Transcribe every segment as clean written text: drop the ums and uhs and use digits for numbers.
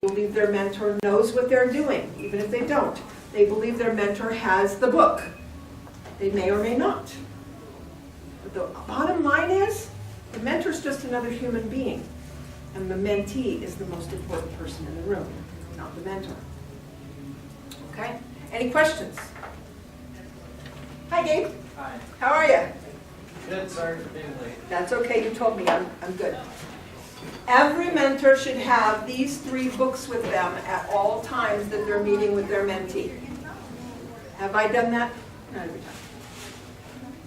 believe their mentor knows what they're doing, even if they don't. They believe their mentor has the book. They may or may not. But the bottom line is, the mentor is just another human being. And the mentee is the most important person in the room, not the mentor. Okay? Any questions? Hi, Gabe. Hi. How are you? Good, sorry for being late. That's okay, you told me, I'm good. Every mentor should have these 3 books with them at all times that they're meeting with their mentee. Have I done that? Not every time.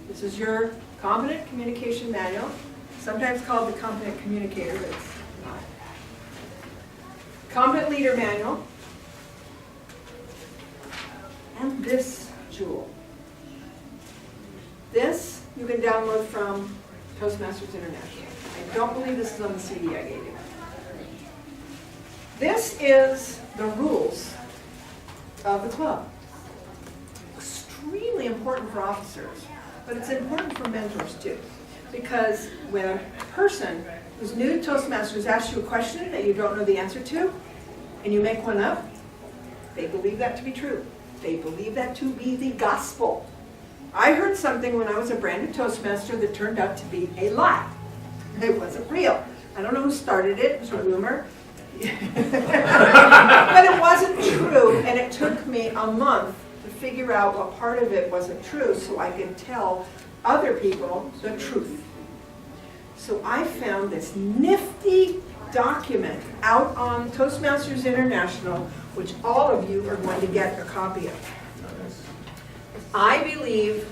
This is your Competent Communication Manual, sometimes called the Competent Communicator, but it's not. Competent Leader Manual, and this jewel. This you can download from Toastmasters International. I don't believe this is on the CD I gave you. This is the rules of the club. Extremely important for officers, but it's important for mentors too. Because when a person who's new to Toastmasters asks you a question that you don't know the answer to, and you make one up, they believe that to be true. They believe that to be the gospel. I heard something when I was a brand new Toastmaster that turned out to be a lie. It wasn't real. I don't know who started it. It was a rumor. But it wasn't true, and it took me a month to figure out what part of it wasn't true so I could tell other people the truth. So I found this nifty document out on Toastmasters International, which all of you are going to get a copy of. I believe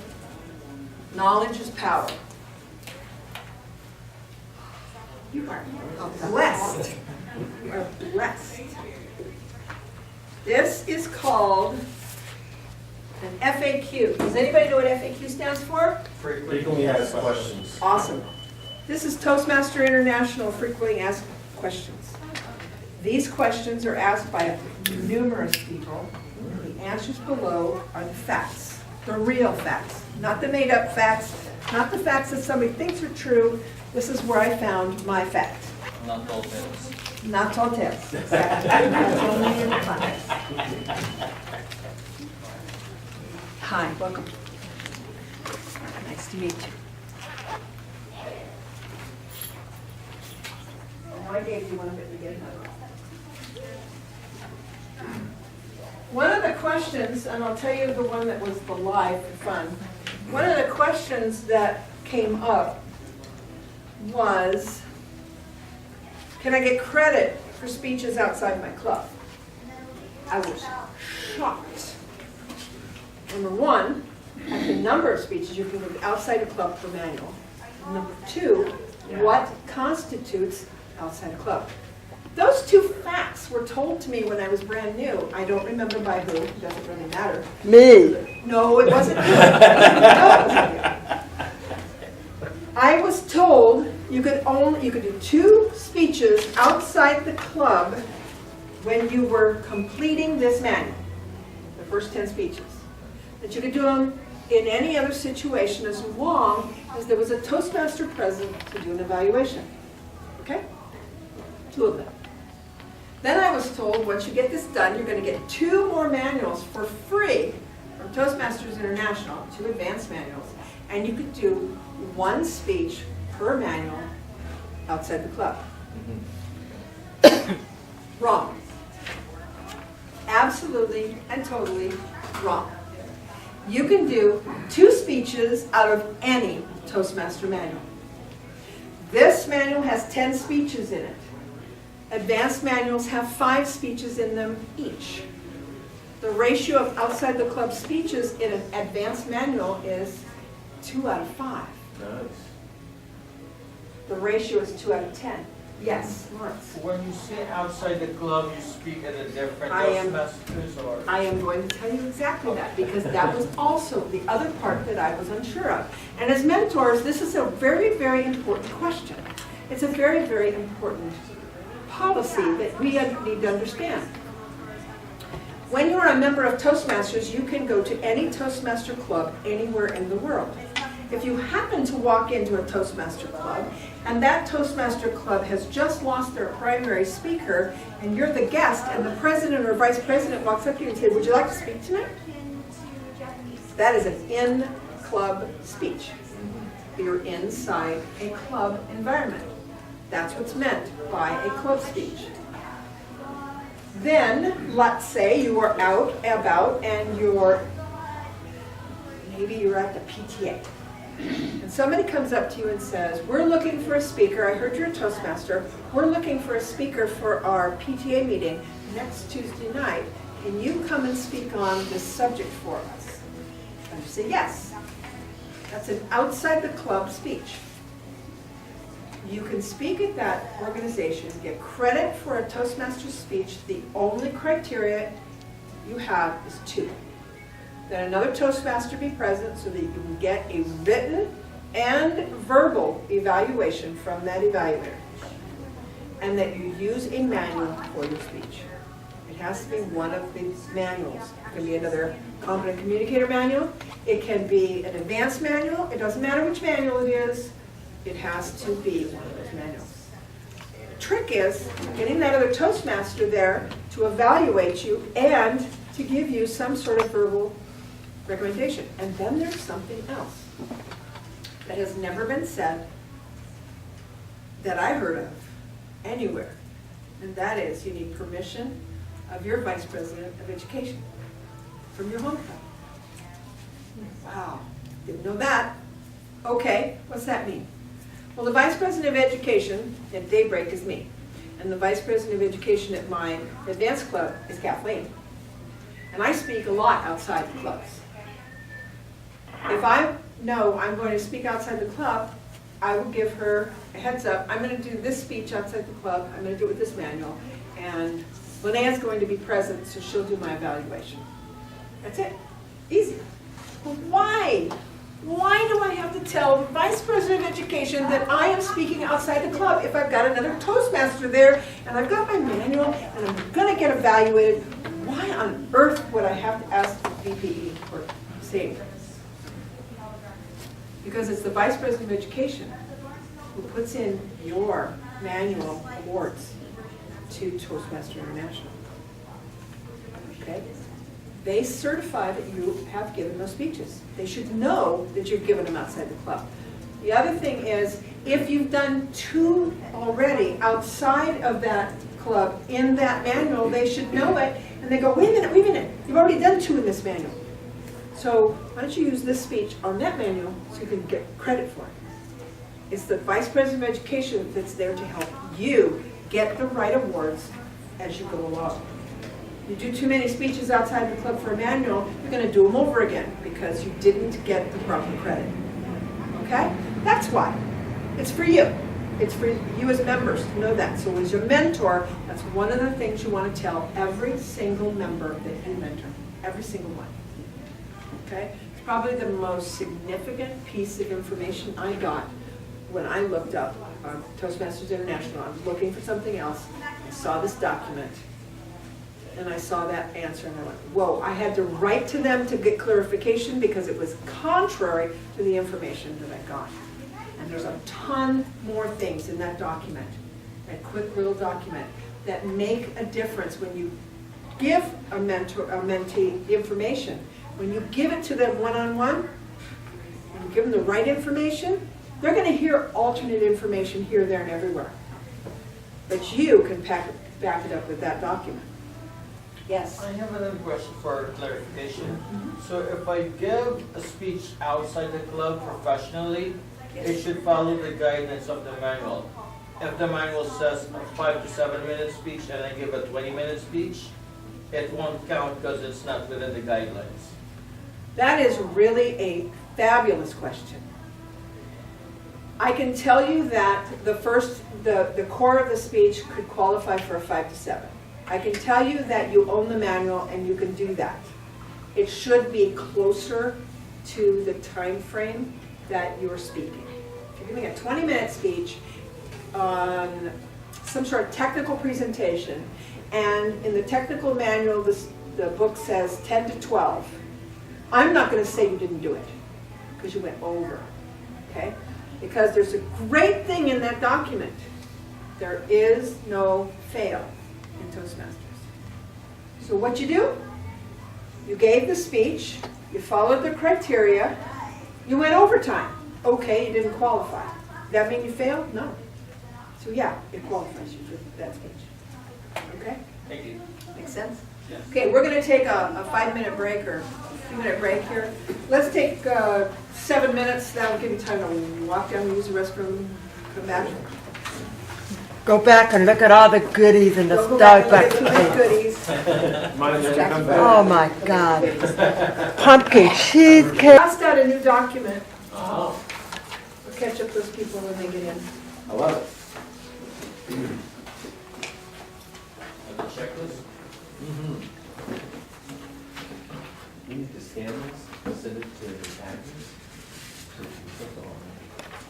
knowledge is power. You are blessed. You are blessed. This is called an FAQ. Does anybody know what FAQ stands for? Frequently asked questions. Awesome. This is Toastmaster International Frequently Asked Questions. These questions are asked by numerous people. The answers below are the facts, the real facts, not the made-up facts, not the facts that somebody thinks are true. This is where I found my fact. Not tall tales. Not tall tales. Exactly. That's only in class. Hi, welcome. Nice to meet you. Oh, I gave you one of it to get another. One of the questions, and I'll tell you the one that was the live for fun. One of the questions that came up was, can I get credit for speeches outside my club? I was shocked. Number one, at the number of speeches you can give outside a club per manual. Number two, what constitutes outside a club? Those 2 facts were told to me when I was brand new. I don't remember by who, it doesn't really matter. Me. No, it wasn't you. No, it wasn't you. I was told you could do 2 speeches outside the club when you were completing this manual, the first 10 speeches. That you could do them in any other situation as long as there was a Toastmaster present to do an evaluation. Okay? 2 of them. Then I was told once you get this done, you're going to get 2 more manuals for free from Toastmasters International, 2 advanced manuals, and you could do 1 speech per manual outside the club. Wrong. Absolutely and totally wrong. You can do 2 speeches out of any Toastmaster manual. This manual has 10 speeches in it. Advanced manuals have 5 speeches in them each. The ratio of outside the club speeches in an advanced manual is 2 out of 5. Nice. The ratio is 2 out of 10. Yes, Lawrence. When you say outside the club, you speak at a different I am- Toastmasters or? I am going to tell you exactly that, because that was also the other part that I was unsure of. And as mentors, this is a very, very important question. It's a very, very important policy that we need to understand. When you're a member of Toastmasters, you can go to any Toastmaster club anywhere in the world. If you happen to walk into a Toastmaster club and that Toastmaster club has just lost their primary speaker, and you're the guest, and the president or vice president walks up to you and says, would you like to speak tonight? That is an in-club speech. You're inside a club environment. That's what's meant by a club speech. Then, let's say you are out about and maybe you're at the PTA. And somebody comes up to you and says, we're looking for a speaker. I heard you're a Toastmaster. We're looking for a speaker for our PTA meeting next Tuesday night. Can you come and speak on this subject for us? And you say yes. That's an outside the club speech. You can speak at that organization, get credit for a Toastmaster speech. The only criteria you have is 2. That another Toastmaster be present so that you can get a written and verbal evaluation from that evaluator. And that you use a manual for your speech. It has to be one of the manuals. It can be another competent communicator manual. It can be an advanced manual. It doesn't matter which manual it is. It has to be one of those manuals. The trick is getting that other Toastmaster there to evaluate you and to give you some sort of verbal recommendation. And then there's something else that has never been said that I heard of anywhere. And that is you need permission of your Vice President of Education from your home club. Wow, didn't know that. Okay, what's that mean? Well, the Vice President of Education at Daybreak is me. And the Vice President of Education at my advanced club is Kathleen. And I speak a lot outside the clubs. If I know I'm going to speak outside the club, I will give her a heads up. I'm going to do this speech outside the club. I'm going to do it with this manual. And Linnea's going to be present, so she'll do my evaluation. That's it. Easy. But why? Why do I have to tell the Vice President of Education that I am speaking outside the club if I've got another Toastmaster there and I've got my manual and I'm going to get evaluated? Why on earth would I have to ask the VPE or SAFE? Because it's the Vice President of Education who puts in your manual awards to Toastmaster International. Okay? They certify that you have given those speeches. They should know that you've given them outside the club. The other thing is, if you've done 2 already outside of that club in that manual, they should know it, and they go, wait a minute, you've already done 2 in this manual. So why don't you use this speech on that manual so you can get credit for it? It's the Vice President of Education that's there to help you get the right awards as you go along. You do too many speeches outside the club for a manual, you're going to do them over again because you didn't get the proper credit. Okay? That's why. It's for you. It's for you as members to know that. So as your mentor, that's one of the things you want to tell every single member that you mentor. Every single one. Okay? It's probably the most significant piece of information I got when I looked up Toastmasters International. I was looking for something else. I saw this document. And I saw that answer and I went, whoa, I had to write to them to get clarification because it was contrary to the information that I got. And there's a ton more things in that document, that quick little document, that make a difference when you give a mentee the information. When you give it to them one-on-one, when you give them the right information, they're going to hear alternate information here, there, and everywhere. But you can back it up with that document. Yes? I have another question for clarification. So if I give a speech outside the club professionally, it should follow the guidance of the manual. If the manual says a 5 to 7 minute speech and I give a 20-minute speech, it won't count because it's not within the guidelines. That is really a fabulous question. I can tell you that the core of the speech could qualify for a 5 to 7. I can tell you that you own the manual and you can do that. It should be closer to the time frame that you're speaking. If you're giving a 20-minute speech on some sort of technical presentation, and in the technical manual, the book says 10 to 12, I'm not going to say you didn't do it because you went over, okay? Because there's a great thing in that document. There is no fail in Toastmasters. So what you do? You gave the speech, you followed the criteria, you went overtime. Okay, you didn't qualify. That mean you failed? No. So yeah, it qualifies you for that speech. Okay? Thank you. Makes sense? Yes. Okay, we're going to take a 5-minute break or a 2-minute break here. Let's take 7 minutes. That will give you time to walk down, use the restroom, come back. Go back and look at all the goodies in the Go back and look at Starbucks. the goodies. Oh my God. Pumpkin cheesecake. Passed out a new document. Oh. We'll catch up those people when they get in. I love it. And the checklist? You need to scan this, send it to admins.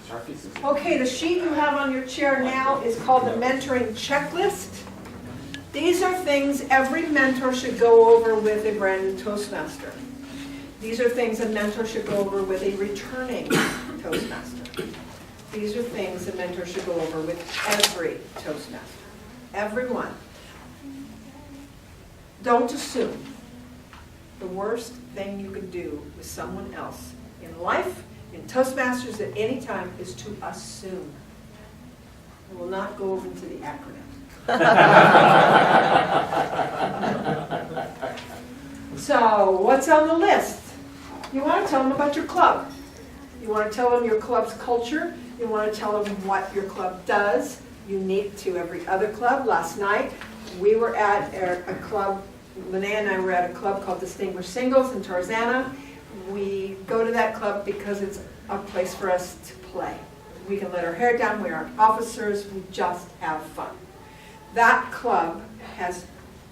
Sharpies is. Okay, the sheet you have on your chair now is called the mentoring checklist. These are things every mentor should go over with a brand new Toastmaster. These are things a mentor should go over with a returning Toastmaster. These are things a mentor should go over with every Toastmaster. Everyone. Don't assume. The worst thing you can do with someone else in life, in Toastmasters at any time, is to assume. I will not go over into the acronym. So, what's on the list? You want to tell them about your club. You want to tell them your club's culture. You want to tell them what your club does, unique to every other club. Last night, we were at a club, Linnea and I were at a club called Distinguished Singles in Tarzana. We go to that club because it's a place for us to play. We can let our hair down, we aren't officers, we just have fun. That club has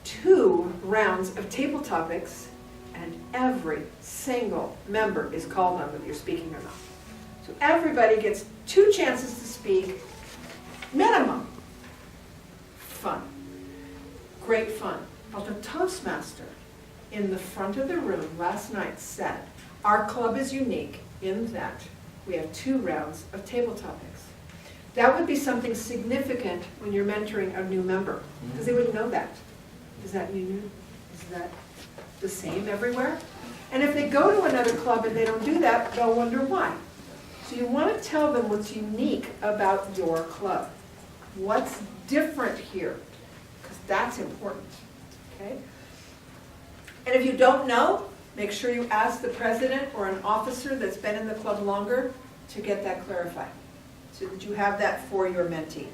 2 rounds of table topics, and every single member is called on whether you're speaking or not. So everybody gets 2 chances to speak, minimum. Fun. Great fun. Well, the Toastmaster in the front of the room last night said, our club is unique in that we have 2 rounds of table topics. That would be something significant when you're mentoring a new member, because they wouldn't know that. Is that new? Is that the same everywhere? And if they go to another club and they don't do that, they'll wonder why. So you want to tell them what's unique about your club. What's different here? Because that's important. Okay? And if you don't know, make sure you ask the president or an officer that's been in the club longer to get that clarified, so that you have that for your mentee.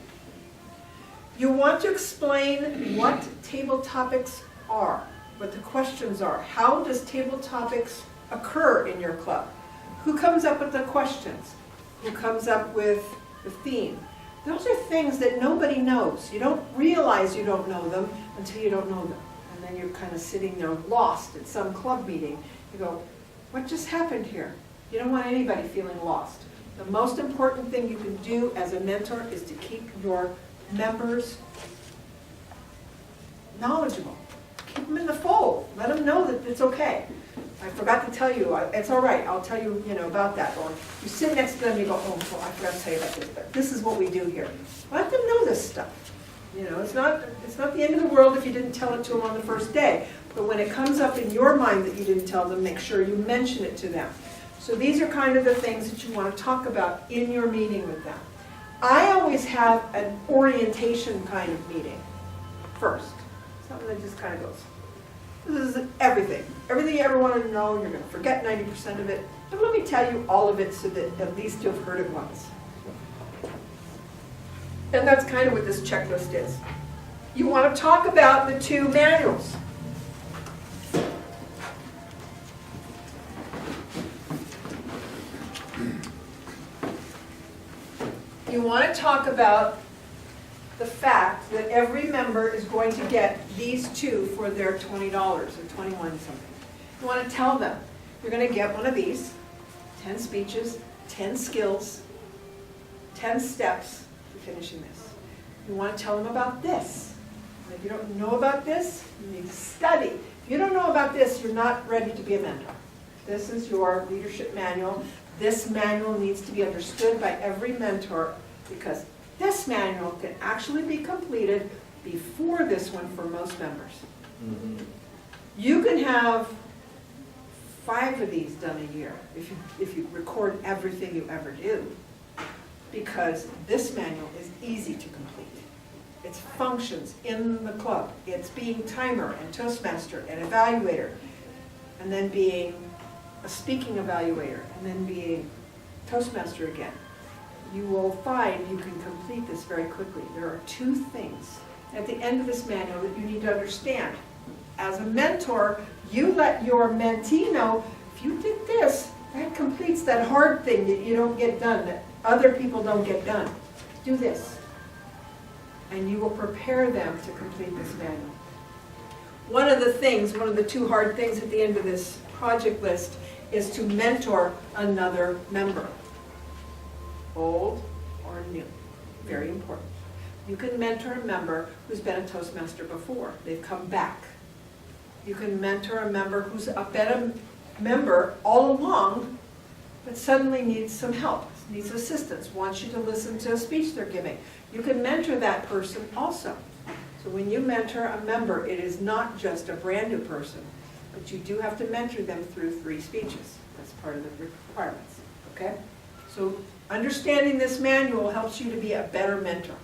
You want to explain what table topics are, what the questions are. How does table topics occur in your club? Who comes up with the questions? Who comes up with the theme? Those are things that nobody knows. You don't realize you don't know them until you don't know them. And then you're kind of sitting there lost at some club meeting. You go, what just happened here? You don't want anybody feeling lost. The most important thing you can do as a mentor is to keep your members knowledgeable. Keep them in the fold. Let them know that it's okay. I forgot to tell you, it's all right, I'll tell you, about that. Or you sit next to them and you go, oh, well, I forgot to tell you about this, but this is what we do here. Let them know this stuff. It's not the end of the world if you didn't tell it to them on the first day. But when it comes up in your mind that you didn't tell them, make sure you mention it to them. So these are kind of the things that you want to talk about in your meeting with them. I always have an orientation kind of meeting first. Something that just kind of goes, this is everything. Everything you ever wanted to know, you're going to forget 90% of it. But let me tell you all of it so that at least you've heard it once. And that's kind of what this checklist is. You want to talk about the 2 manuals. You want to talk about the fact that every member is going to get these 2 for their $20 or $21 something. You want to tell them, you're going to get one of these, 10 speeches, 10 skills, 10 steps to finishing this. You want to tell them about this. And if you don't know about this, you need to study. If you don't know about this, you're not ready to be a mentor. This is your leadership manual. this manual needs to be understood by every mentor, because this manual can actually be completed before this one for most members. Mhm. You can have 5 of these done a year if you record everything you ever do, because this manual is easy to complete. It's functions in the club. It's being timer and Toastmaster and evaluator, and then being a speaking evaluator, and then being Toastmaster again. You will find you can complete this very quickly. There are 2 things at the end of this manual that you need to understand. As a mentor, you let your mentee know, if you did this, that completes that hard thing that you don't get done, that other people don't get done. Do this. And you will prepare them to complete this manual. One of the 2 hard things at the end of this project list is to mentor another member. Old or new. Very important. You can mentor a member who's been a Toastmaster before. They've come back. You can mentor a member who's been a member all along, but suddenly needs some help, needs assistance, wants you to listen to a speech they're giving. You can mentor that person also. So when you mentor a member, it is not just a brand new person, but you do have to mentor them through 3 speeches. That's part of the requirements, okay? So understanding this manual helps you to be a better mentor.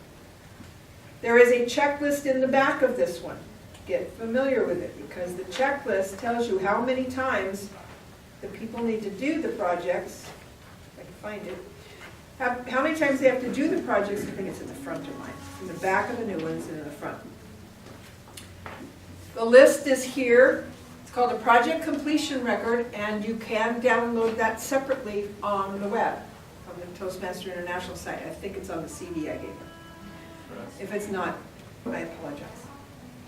There is a checklist in the back of this one. Get familiar with it, because the checklist tells you how many times the people need to do the projects. If I can find it. How many times they have to do the projects. I think it's in the front of mine. In the back of the new ones and in the front. The list is here. It's called a project completion record, and you can download that separately on the web from the Toastmaster International site. I think it's on the CD I gave you. If it's not, I apologize.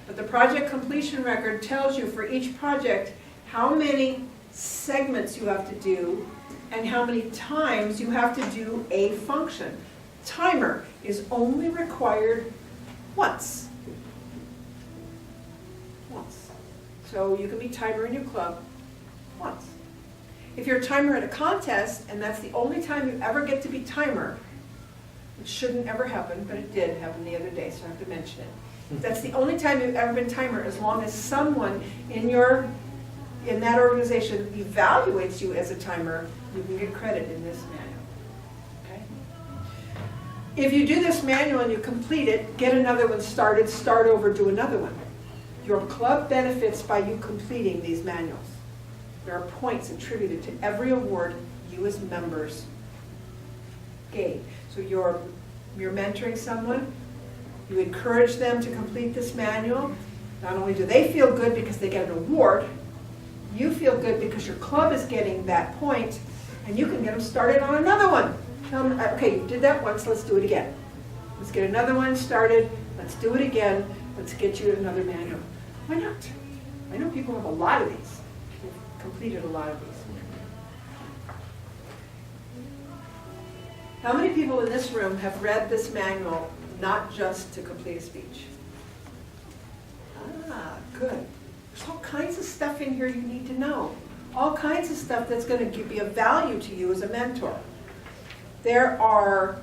But the project completion record tells you for each project how many segments you have to do and how many times you have to do a function. Timer is only required once. Once. So you can be timer in your club once. If you're a timer at a contest and that's the only time you ever get to be timer, it shouldn't ever happen, but it did happen the other day, so I have to mention it. That's the only time you've ever been timer, as long as someone in that organization evaluates you as a timer, you can get credit in this manual. Okay? If you do this manual and you complete it, get another one started, start over, do another one. Your club benefits by you completing these manuals. There are points attributed to every award you as members gain. So you're mentoring someone, you encourage them to complete this manual. Not only do they feel good because they get an award, you feel good because your club is getting that point, and you can get them started on another one. Tell them, okay, you did that once, let's do it again. Let's get another one started, let's do it again, let's get you another manual. Why not? I know people have a lot of these. They've completed a lot of these. How many people in this room have read this manual not just to complete a speech? Ah, good. There's all kinds of stuff in here you need to know. All kinds of stuff that's going to be of value to you as a mentor. There are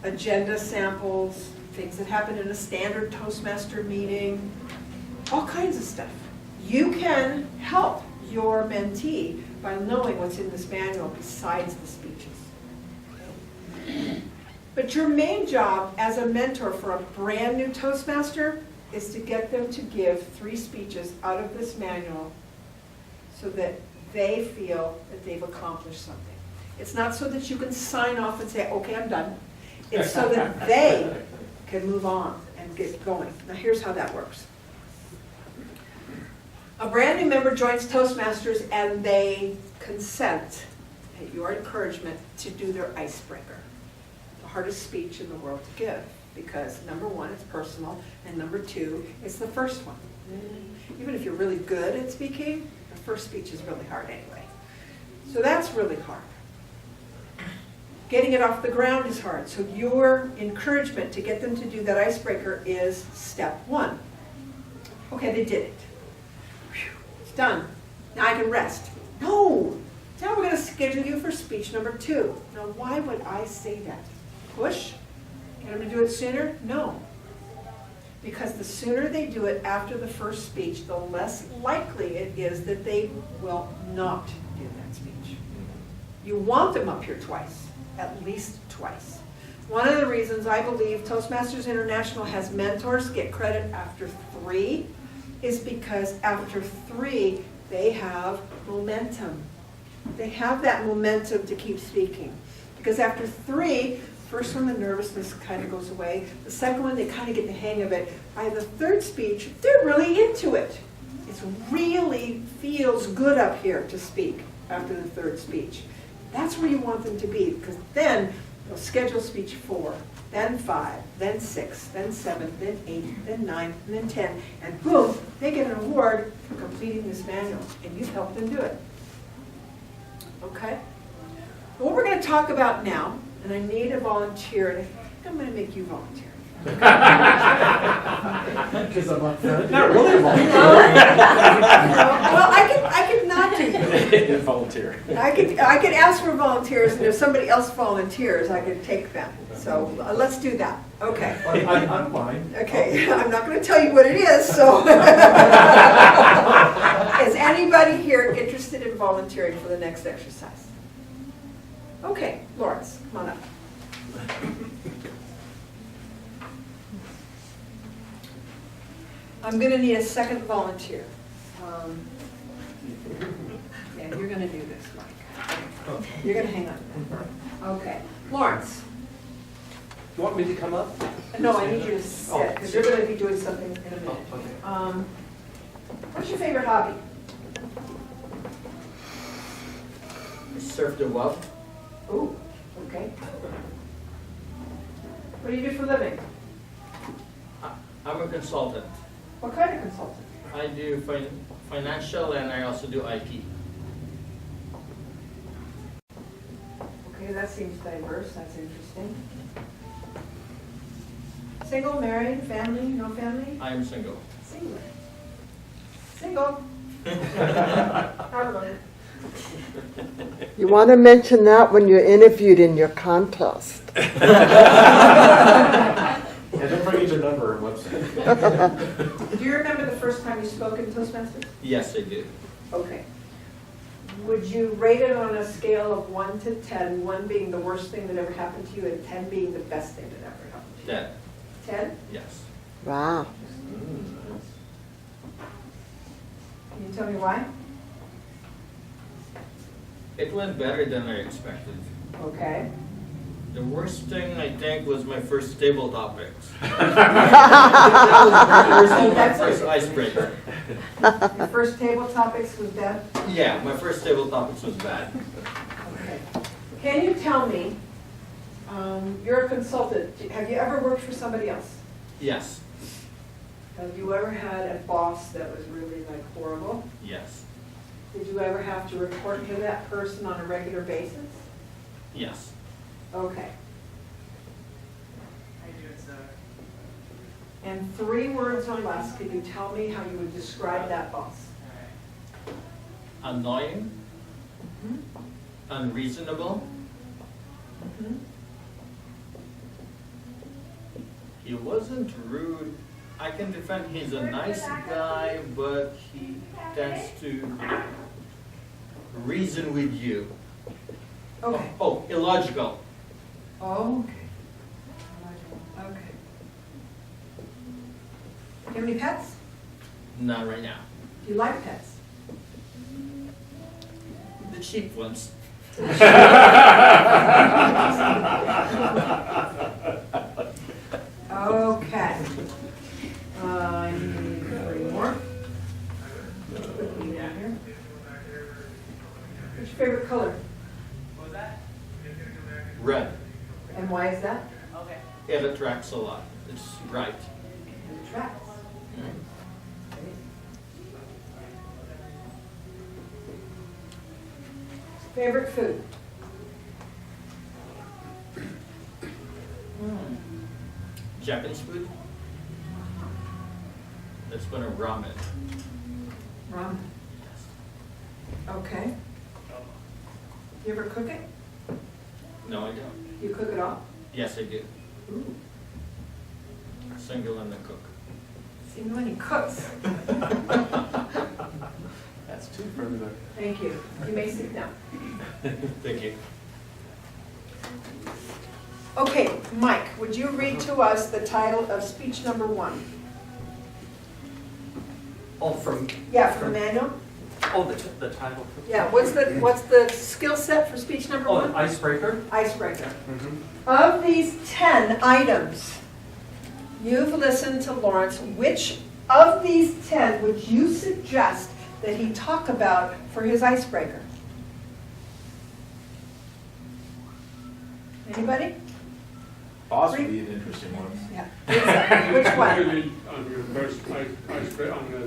agenda samples, things that happen in a standard Toastmaster meeting, all kinds of stuff. You can help your mentee by knowing what's in this manual besides the speeches. But your main job as a mentor for a brand new Toastmaster is to get them to give 3 speeches out of this manual so that they feel that they've accomplished something. It's not so that you can sign off and say, okay, I'm done. It's so that they can move on and get going. Now here's how that works. A brand new member joins Toastmasters and they consent, at your encouragement, to do their icebreaker. The hardest speech in the world to give, because number 1, it's personal, and number 2, it's the first one. Even if you're really good at speaking, the first speech is really hard anyway. So that's really hard. Getting it off the ground is hard. So your encouragement to get them to do that icebreaker is step 1. Okay, they did it. Whew, it's done. Now I can rest. No! Now we're going to schedule you for speech number 2. Now why would I say that? Push? Get them to do it sooner? No. Because the sooner they do it after the first speech, the less likely it is that they will not do that speech. You want them up here twice, at least twice. One of the reasons I believe Toastmasters International has mentors get credit after 3 is because after 3, they have momentum. They have that momentum to keep speaking. Because after 3, first one, the nervousness kind of goes away. The second one, they kind of get the hang of it. By the 3rd speech, they're really into it. It really feels good up here to speak after the 3rd speech. That's where you want them to be, because then they'll schedule speech 4, then 5, then 6, then 7, then 8, then 9, and then 10. And boom, they get an award for completing this manual, and you've helped them do it. Okay? What we're going to talk about now, and I need a volunteer, and I think I'm going to make you volunteer. Because I'm up front. Not really Well, I could not do that. volunteer. I could ask for volunteers, and if somebody else volunteers, I could take them. So let's do that. Okay. I'm fine. Okay, I'm not going to tell you what it is, so. Is anybody here interested in volunteering for the next exercise? Okay, Lawrence, come on up. I'm going to need a second volunteer. Yeah, you're going to do this, Mike. You're going to hang on. Okay, Lawrence. You want me to come up? No, I need you to sit, because you're going to be doing something in a minute. okay. What's your favorite hobby? Surf the web. Ooh, okay. What do you do for a living? I'm a consultant. What kind of consultant? I do financial and I also do IT. Okay, that seems diverse, that's interesting. Single, married, family, no family? I am single. Single. Single. Pardon. You want to mention that when you're interviewed in your contest. Yeah, don't forget your number and website. Do you remember the first time you spoke in Toastmasters? Yes, I do. Okay. Would you rate it on a scale of 1 to 10, 1 being the worst thing that ever happened to you and 10 being the best thing that ever happened to you? 10. 10? Yes. Wow. Can you tell me why? It went better than I expected. Okay. The worst thing I think was my first table topics. That's my first icebreaker. Your first table topics was bad? Yeah, my first table topics was bad. Okay. Can you tell me, you're a consultant, have you ever worked for somebody else? Yes. Have you ever had a boss that was really like horrible? Yes. Did you ever have to report to that person on a regular basis? Yes. Okay. And 3 words or less, can you tell me how you would describe that boss? Annoying, Mhm. unreasonable. Mhm. He wasn't rude. I can defend he's a nice guy, but he tends to reason with you. Okay. Oh, illogical. Oh, okay. Okay. Do you have any pets? Not right now. Do you like pets? The cheap ones. Okay. I need 3 more. Quickly down here. What's your favorite color? Red. And why is that? It attracts a lot. It's bright. It attracts. Favorite food? Japanese food? That's been a ramen. Ramen. Okay. You ever cook it? No, I don't. You cook it all? Yes, I do. Ooh, Single and the cook. see how many cooks. That's two for everybody. Thank you. You may sit down. Thank you. Okay, Mike, would you read to us the title of speech number 1? Oh, from, Yeah, from Manuel? oh, the title. Yeah, what's the skill set for speech number Oh, 1? icebreaker? Icebreaker. Of these 10 items, you've listened to Lawrence. Which of these 10 would you suggest that he talk about for his icebreaker? Anybody? Boss would be an interesting one. Yeah. Which one? Usually on your first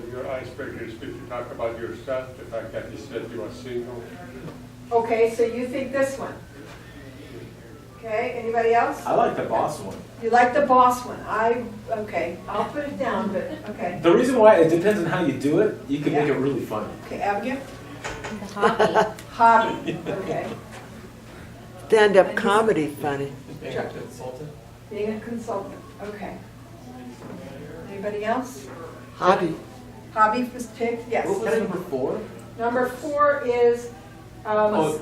your icebreaker speech, you talk about yourself, the fact that you said you are single. Okay, so you think this one. Okay, anybody else? I like the boss one. You like the boss one? Okay, I'll put it down, but, okay. The reason why, it depends on how you do it. You can make Yeah. it really funny. Okay, Abigail? Hobby. Hobby, okay. Stand-up comedy funny. Being a consultant. Being a consultant, okay. Anybody else? Hobby. Hobby was picked, yes. What was number 4? Number 4 is, That was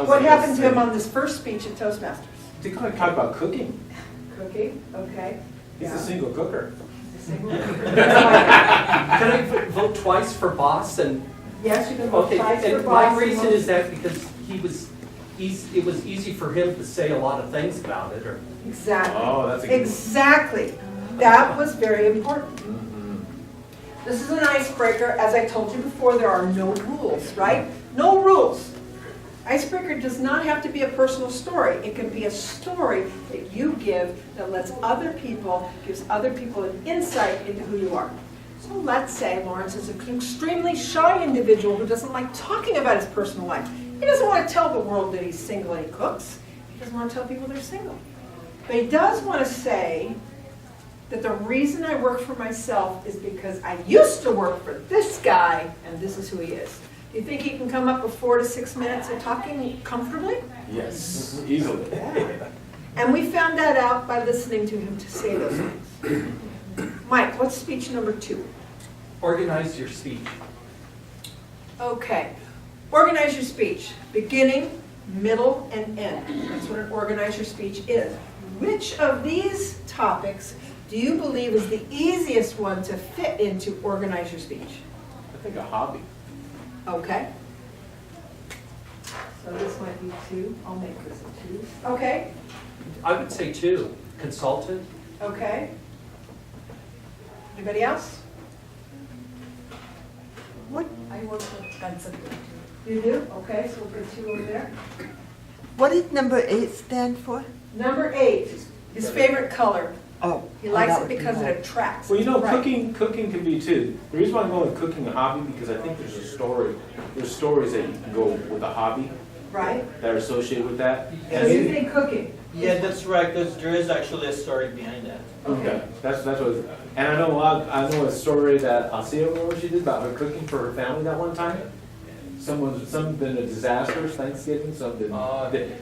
what happened to him on this first speech at Toastmasters? Did you talk about cooking? Cooking, okay. He's Yeah. a single cooker. Single- Can I vote twice for boss and, Yes, you can vote okay, twice for and my boss. reason is that because it was easy for him to say a lot of things about it, or, Exactly. Oh, that's a good one. Exactly. That was very important. Mhm. This is an icebreaker. As I told you before, there are no rules, right? No rules. Icebreaker does not have to be a personal story. It can be a story that you give that gives other people an insight into who you are. So let's say Lawrence is an extremely shy individual who doesn't like talking about his personal life. He doesn't want to tell the world that he's single and he cooks. He doesn't want to tell people they're single. But he does want to say that the reason I work for myself is because I used to work for this guy, and this is who he is. Do you think he can come up with 4 to 6 minutes of talking comfortably? Yes, easily. And we found that out by listening to him to say those things. Mike, what's speech number 2? organize your speech. Okay. Organize your speech. Beginning, middle, and end. That's what an organize your speech is. Which of these topics do you believe is the easiest one to fit into organize your speech? I think a hobby. Okay. So this might be 2. I'll make this a 2. Okay. I would say 2, consultant. Okay. Anybody else? I work with consultant. You do? Okay, so we'll put 2 over there. What did number 8 stand for? Number 8, his favorite color. Oh. He likes that it would be because mine. it attracts. Well, you know, Right. cooking can be too. The reason why I'm going with cooking a hobby because I think there's a story. There's stories that you can go with a hobby Right? that are associated with that. So you think cooking? Yeah, that's right, because there is actually a story behind that. Okay, that's what. And I know a story that Asia, what she did about her cooking for her family that one time. Some been a disaster, Thanksgiving, some been.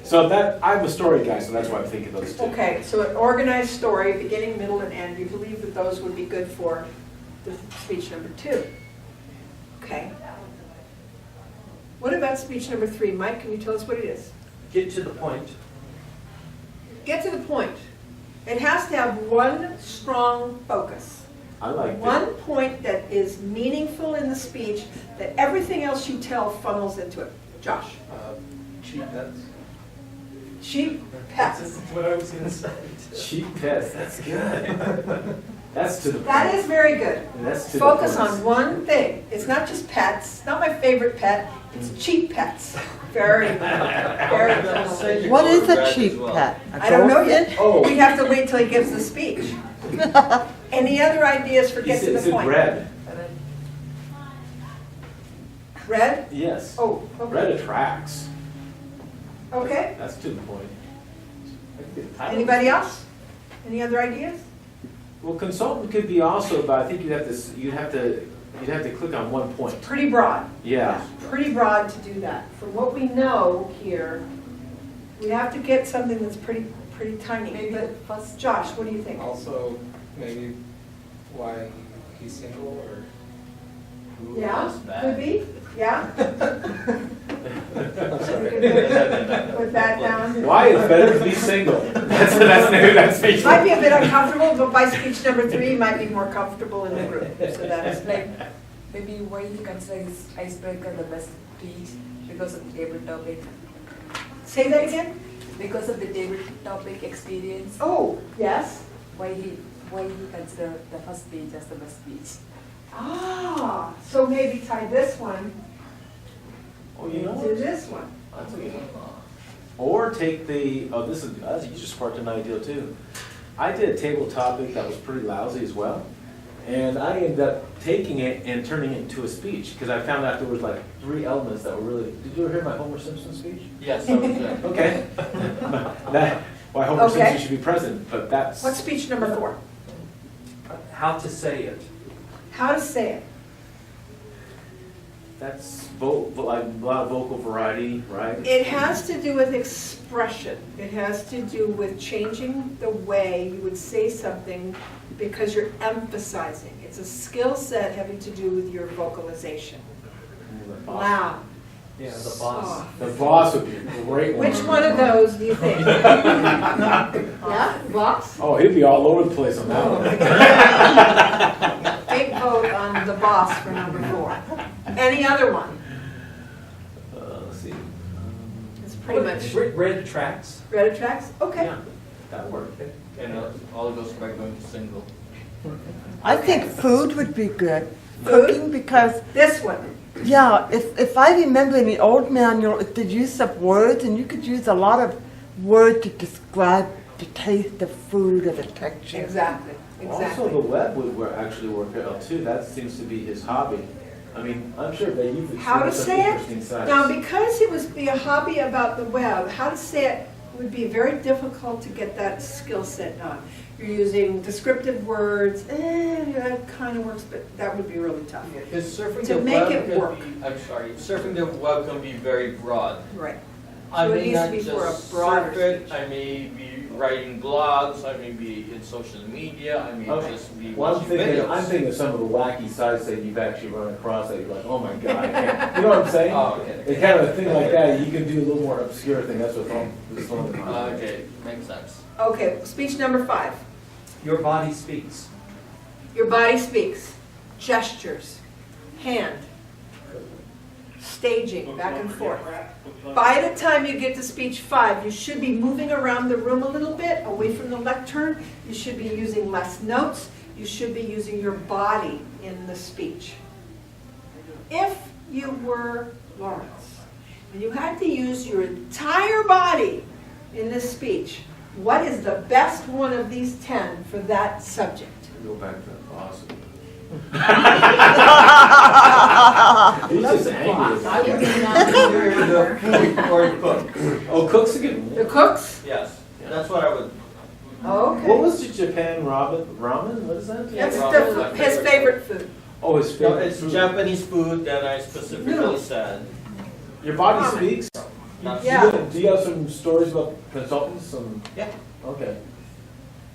So that I'm a story guy, so that's why I'm thinking those 2. Okay, so an organized story, beginning, middle, and end. You believe that those would be good for the speech number 2. Okay. What about speech number 3? Mike, can you tell us what it is? Get to the point. Get to the point. It has to have one strong focus. I like One that. point that is meaningful in the speech, that everything else you tell funnels into it. Josh? Cheap pets. Sheep, pets. That's what I was gonna say. Cheap pets. That's good. That's to the point. That is very good. That's to the Focus point. on one thing. It's not just pets. It's not my favorite pet. It's cheap pets. Very, very good. What is a cheap pet? A I don't know goldfish? yet. Oh. We have to wait till he gives the speech. Any other ideas for get to Is the it point? red? Red? Yes. Oh, Red okay. attracts. Okay. That's to the point. I think the title- Anybody else? Any other ideas? Well, consultant could be also, but I think you'd have to You'd have to click on one point. Pretty broad. Yeah. Pretty broad to do that. From what we know here, we have to get something that's pretty tiny. Maybe But the first. Josh, what do you think? Also, maybe why he's single or Ooh, Yeah, that's bad. could be, yeah. I'm sorry. Put that down. Why it's better to be single. That's speech. Might be a bit uncomfortable, but by speech number 3, you might be more comfortable in the group. So that's Like, maybe why he considers icebreaker the best speech because of the table topic. Say that again? Because of the table topic experience, Oh, yes. why he consider the first speech as the best speech. Ah, so maybe tie this one Oh, you know to what? this one. That's a good one. Or take the, oh, this is, you just sparked an idea too. I did a table topic that was pretty lousy as well. And I ended up taking it and turning it into a speech, because I found out there was like 3 elements that were really, did you ever hear my Homer Simpson speech? Yes, that was it. Okay. That, why Homer Okay. Simpson should be president, but that's. What's speech number 4? How to say it. How to say it. That's like a lot of vocal variety, right? It has to do with expression. It has to do with changing the way you would say something because you're emphasizing. It's a skill set having to do with your vocalization. Loud. Yeah, the boss. soft. The boss would be a great one. Which one of those do you think? Yeah, boss? Oh, he'd be all over the place on that one. Big vote on the boss for number 4. Any other one? Let's see. It's pretty much Red tracks. red attracts? Okay. Yeah, that worked. And all goes back going to single. I think food would be good. Food? Cooking, because, This one. yeah, if I remember in the old manual, it's the use of words, and you could use a lot of word to describe the taste of food or the texture. Exactly. Also, the Exactly. web would actually work out too. That seems to be his hobby. I mean, I'm sure that you've How to experienced some say it? interesting sites. Now, because it would be a hobby about the web, how to say it would be very difficult to get that skill set done. You're using descriptive words, that kind of works, but that would be really tough. Because surfing To the make web it can work. be, I'm sorry, surfing the web can be very broad. Right. I So it may needs to not be for a just broader surf it, speech. I may be writing blogs, I may be in social media, I may Okay. just be Well, watching videos. I'm thinking of some of the wacky sites that you've actually run across that you're like, oh my God, I can't. You know what I'm saying? Oh, okay. It's kind of a thing like that, you can do a little more obscure thing, that's what this one. Okay, makes sense. Okay, speech number 5. Your body speaks. Your body speaks. Gestures. Hand. Staging, back and forth. By the time you get to speech 5, you should be moving around the room a little bit, away from the lectern. You should be using less notes. You should be using your body in the speech. If you were Lawrence, and you had to use your entire body in this speech, what is the best one of these 10 for that subject? Go back to that boss. I He's just angry. would not The or cook, Oh, Cook's a good one. The cooks? yes, that's what I would, Okay. What was the Japan ramen? What is that? That's ramen is my his favorite food. Oh, his no, favorite it's food. Japanese food that I specifically Noodles. said. Your body Ramen. speaks? Not- Yeah. Do you have some stories about consultants? Yeah. Okay.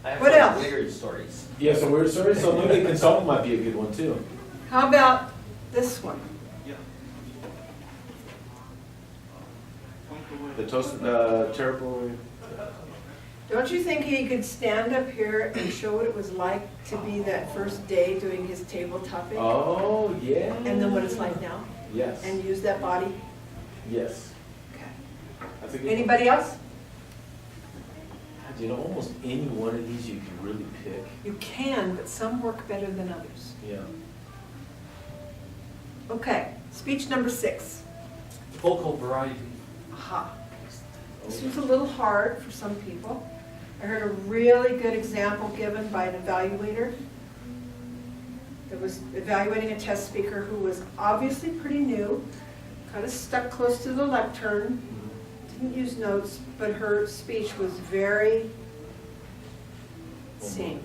I have What some else? weird stories. Yeah, some weird stories, so maybe a consultant might be a good one too. How about this one? The terrible. Don't you think he could stand up here and show what it was like to be that first day doing his table topic? Oh, yeah. And then what it's like now? Yes. And use that body? Yes. Okay. That's a good one. Anybody else? You know, almost any one of these you can really pick. You can, but some work better than others. Yeah. Okay, speech number 6. Vocal variety. Aha. This was a little hard for some people. I heard a really good example given by an evaluator that was evaluating a test speaker who was obviously pretty new, kind of stuck close to the lectern, didn't use notes, but her speech was very sing.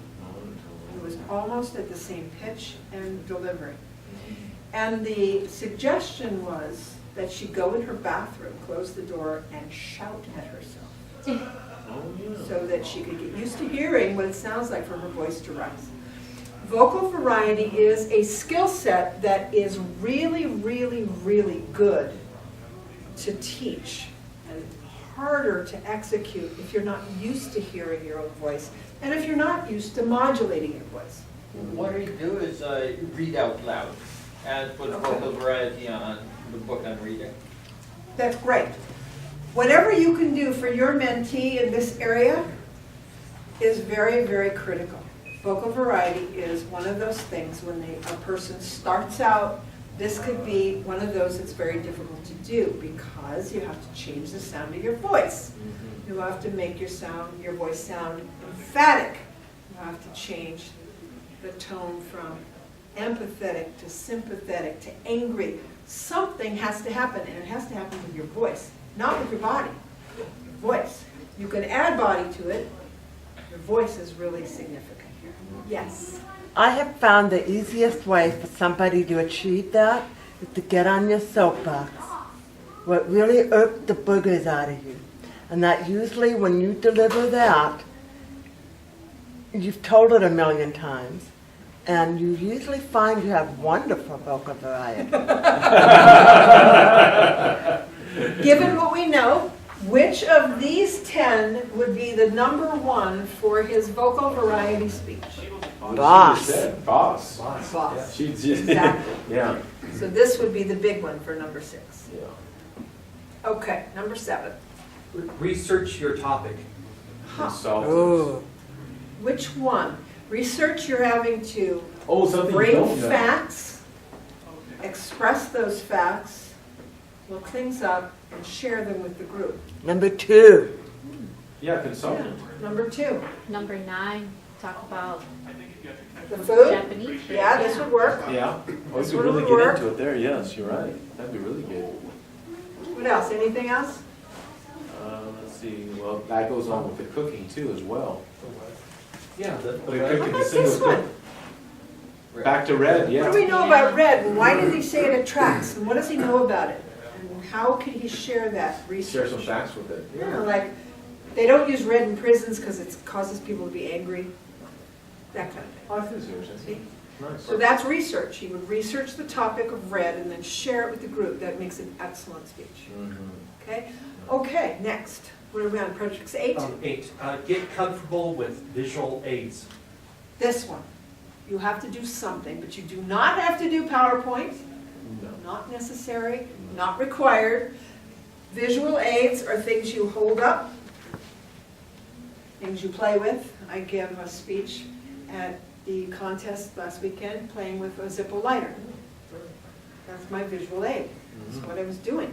It was almost at the same pitch and delivery. And the suggestion was that she go in her bathroom, close the door, and shout at herself, Oh, yeah. so that she could get used to hearing what it sounds like for her voice to rise. Vocal variety is a skill set that is really, really, really good to teach and harder to execute if you're not used to hearing your own voice and if you're not used to modulating your voice. What I do is I read out loud and put Okay. vocal variety on the book I'm reading. That's great. Whatever you can do for your mentee in this area is very, very critical. Vocal variety is one of those things when a person starts out, this could be one of those that's very difficult to do because you have to change the sound of your voice. You have to make your voice sound emphatic. You have to change the tone from empathetic to sympathetic to angry. Something has to happen, and it has to happen with your voice, not with your body. Your voice. You can add body to it. Your voice is really significant here. Yes. I have found the easiest way for somebody to achieve that is to get on your soapbox. What really irked the boogers out of you. And that usually when you deliver that, you've told it a million times, and you usually find you have wonderful vocal variety. Given what we know, which of these 10 would be the number one for his vocal variety speech? Boss. She just said boss. Boss. She just, Exactly. yeah. So this would be the big one for number 6. Yeah. Okay, number 7. Research your topic. Consultants. Ooh. Which one? Research, you're having to Oh, something you bring don't know. facts, express those facts, look things up, and share them with the group. Number 2. Yeah, consultant. Number 2, Number 9, talk about the food. Japanese food. Yeah, this would work. Yeah. Oh, This you could one really would get work. into it there. Yes, you're right. That'd be really good. What else? Anything else? Let's see. Well, that goes on with the cooking too, as well. Yeah, the The How cooking, the about single this one? cook. Back to red. Yeah. What do we know about red? And why does he say it attracts? And what does he know about it? And how can he share that research? Share some facts with it. Yeah, like, they don't use red in prisons because it causes people to be angry. That kind of thing. Oh, I think it's yours. See? Nice. So that's research. He would research the topic of red and then share it with the group. That makes an excellent speech. Okay? Okay, next. What are we on? Project 8? 8, get comfortable with visual aids. This one. You have to do something, but you do not have to do PowerPoint. No. Not necessary, not required. Visual aids are things you hold up, things you play with. I gave a speech at the contest last weekend playing with a Zippo lighter. That's my visual aid. That's what I was doing.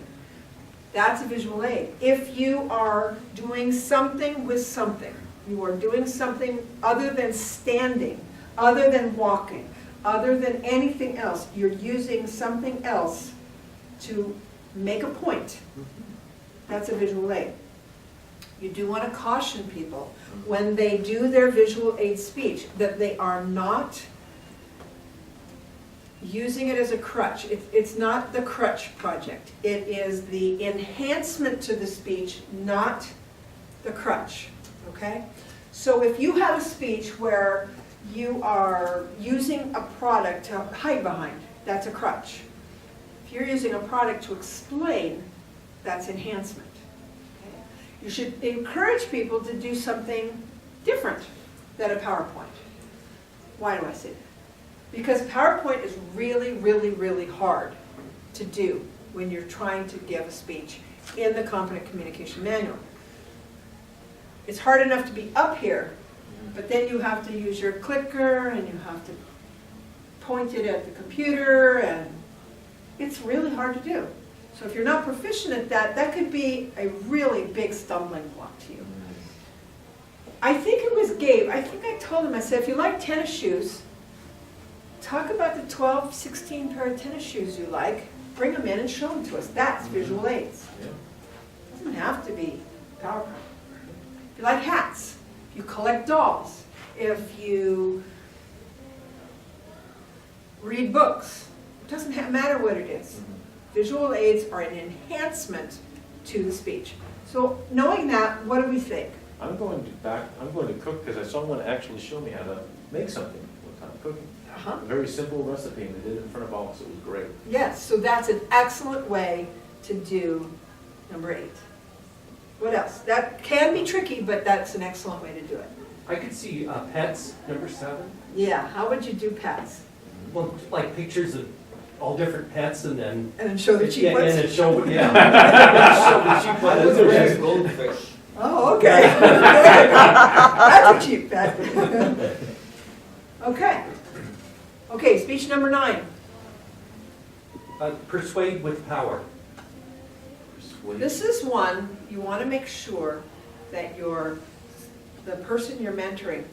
That's a visual aid. If you are doing something with something, you are doing something other than standing, other than walking, other than anything else, you're using something else to make a point. That's a visual aid. You do want to caution people when they do their visual aid speech that they are not using it as a crutch. It's not the crutch project. It is the enhancement to the speech, not the crutch, okay? So if you have a speech where you are using a product to hide behind, that's a crutch. If you're using a product to explain, that's enhancement. Okay? You should encourage people to do something different than a PowerPoint. Why do I say that? Because PowerPoint is really, really, really hard to do when you're trying to give a speech in the Competent Communication Manual. It's hard enough to be up here, but then you have to use your clicker and you have to point it at the computer, and it's really hard to do. So if you're not proficient at that, that could be a really big stumbling block to you. I think it was Gabe, I think I told him, I said, if you like tennis shoes, talk about the 12, 16 pair of tennis shoes you like, bring them in and show them to us. That's visual aids. Yeah. It doesn't have to be PowerPoint. If you like hats, if you collect dolls, if you read books, It doesn't matter what it is. Visual aids are an enhancement to the speech. So knowing that, what do we think? I'm going to cook because I saw one actually show me how to make something one time cooking. Uh-huh. A very simple recipe, and they did it in front of all of us. It was great. Yes, so that's an excellent way to do number 8. What else? That can be tricky, but that's an excellent way to do it. I could see pets, number 7. Yeah, how would you do pets? Well, like pictures of all different pets and then. And then show the cheap Yeah, ones? and then show, yeah. Show the cheap I ones. would raise goldfish. Oh, okay. That's a cheap pet. Okay. Okay, speech number 9. Persuade with power. This is one you want to make sure that the person you're mentoring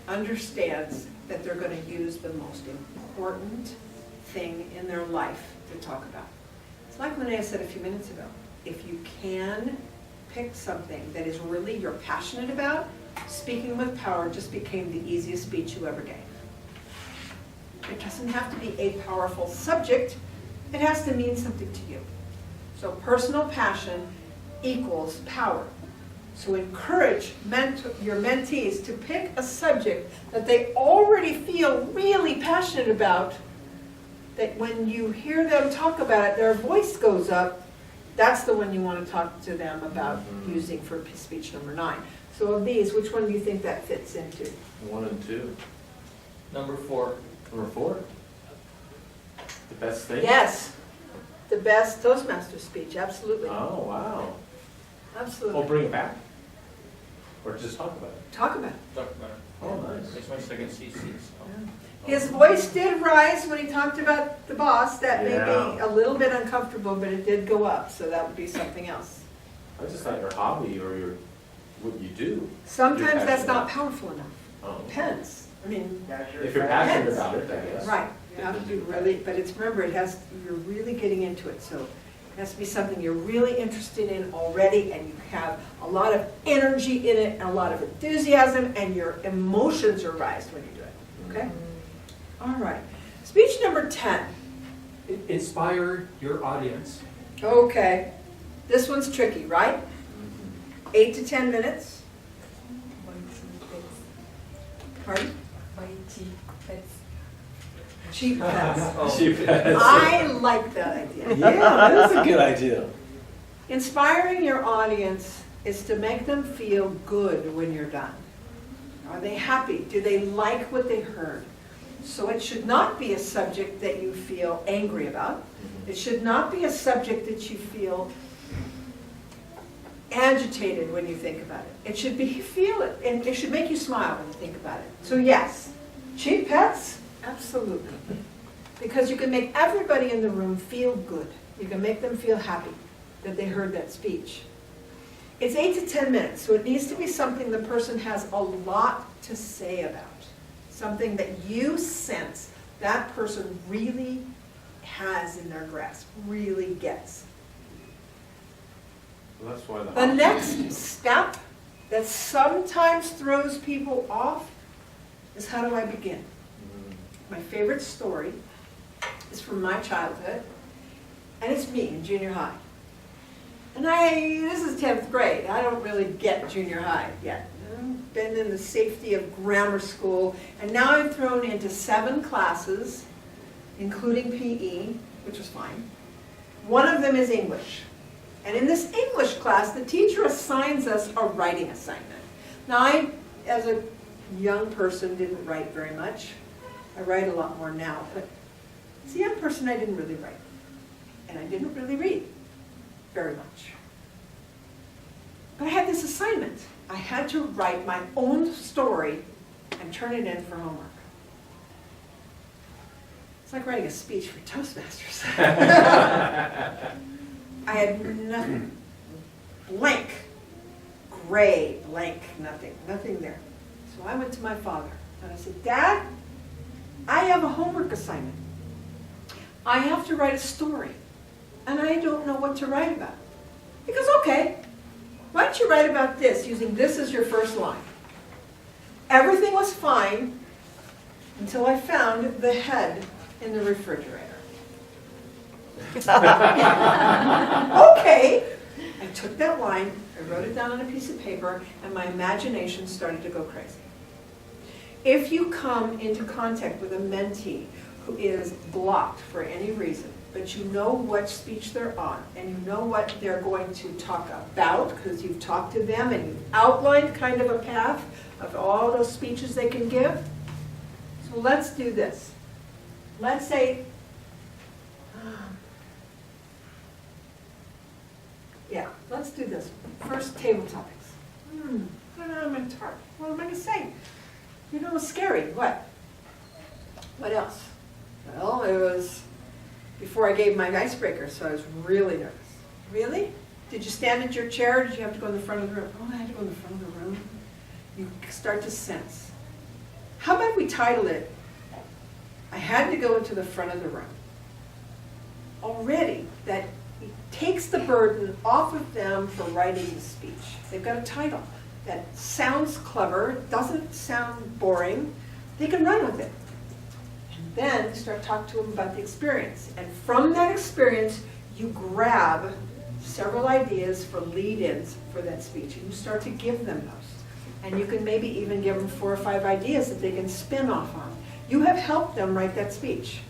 understands that they're going to use the most important thing in their life to talk about. It's like when I said a few minutes ago, if you can pick something that is really you're passionate about, speaking with power just became the easiest speech you ever gave. It doesn't have to be a powerful subject, it has to mean something to you. So personal passion equals power. So encourage your mentees to pick a subject that they already feel really passionate about, that when you hear them talk about it, their voice goes up. That's the one you want to talk to them about using for speech number 9. So of these, which one do you think that fits into? 1 and 2. Number 4. Number 4. The best thing? Yes, the best Toastmaster speech, absolutely. Oh, wow. Absolutely. Oh, bring it back? Or just talk about it? Talk about it. Talk about it. Oh, nice. It's my second CC. His voice did rise when he talked about the boss. That may Yeah. be a little bit uncomfortable, but it did go up, so that would be something else. I just thought your hobby or what you do. Sometimes that's passionate not about. powerful enough. Oh. Depends. I mean, If you're passionate Depends. about it, I guess. right, you have to be really, but it's, remember, you're really getting into it, so it has to be something you're really interested in already, and you have a lot of energy in it, and a lot of enthusiasm, and your emotions are raised when you do it, okay? All right. Speech number 10. Inspire your audience. Okay. This one's tricky, right? 8 to 10 minutes. Pardon? Cheap pets. Cheap pets. I like that idea. Yeah, that's a good idea. Inspiring your audience is to make them feel good when you're done. Are they happy? Do they like what they heard? So it should not be a subject that you feel angry about. It should not be a subject that you feel agitated when you think about it. It should be, feel it, and it should make you smile when you think about it. So yes, cheap pets, absolutely. Because you can make everybody in the room feel good. You can make them feel happy that they heard that speech. It's 8 to 10 minutes, so it needs to be something the person has a lot to say about. Something that you sense that person really has in their grasp, really gets. Well, that's why The next step that sometimes throws people off is how do I begin? My favorite story is from my childhood, and it's me in junior high. And this is 10th grade. I don't really get junior high yet. I've been in the safety of grammar school, and now I'm thrown into 7 classes, including PE, which was fine. One of them is English. And in this English class, the teacher assigns us a writing assignment. Now, I, as a young person, didn't write very much. I write a lot more now, but as a young person, I didn't really write. And I didn't really read very much. But I had this assignment. I had to write my own story and turn it in for homework. It's like writing a speech for Toastmasters. I had nothing. Blank. Gray, blank, nothing there. So I went to my father and I said, Dad, I have a homework assignment. I have to write a story and I don't know what to write about. He goes, okay, why don't you write about this using this as your first line? Everything was fine until I found the head in the refrigerator. Okay. I took that line, I wrote it down on a piece of paper, and my imagination started to go crazy. If you come into contact with a mentee who is blocked for any reason, but you know what speech they're on, and you know what they're going to talk about, because you've talked to them and you've outlined kind of a path of all those speeches they can give. So let's do this. Let's say, yeah, let's do this. First, table topics. What am I going to talk? What am I going to say? You know, it's scary. What? What else? Well, it was before I gave my icebreaker, so I was really nervous. Really? Did you stand at your chair, or did you have to go in the front of the room? Oh, I had to go in the front of the room. You start to sense. How about we title it, I had to go into the front of the room. Already, that takes the burden off of them for writing the speech. They've got a title that sounds clever, doesn't sound boring. They can run with it. And then start talking to them about the experience. And from that experience, you grab several ideas for lead-ins for that speech. And you start to give them those. And you can maybe even give them 4 or 5 ideas that they can spin off on. You have helped them write that speech.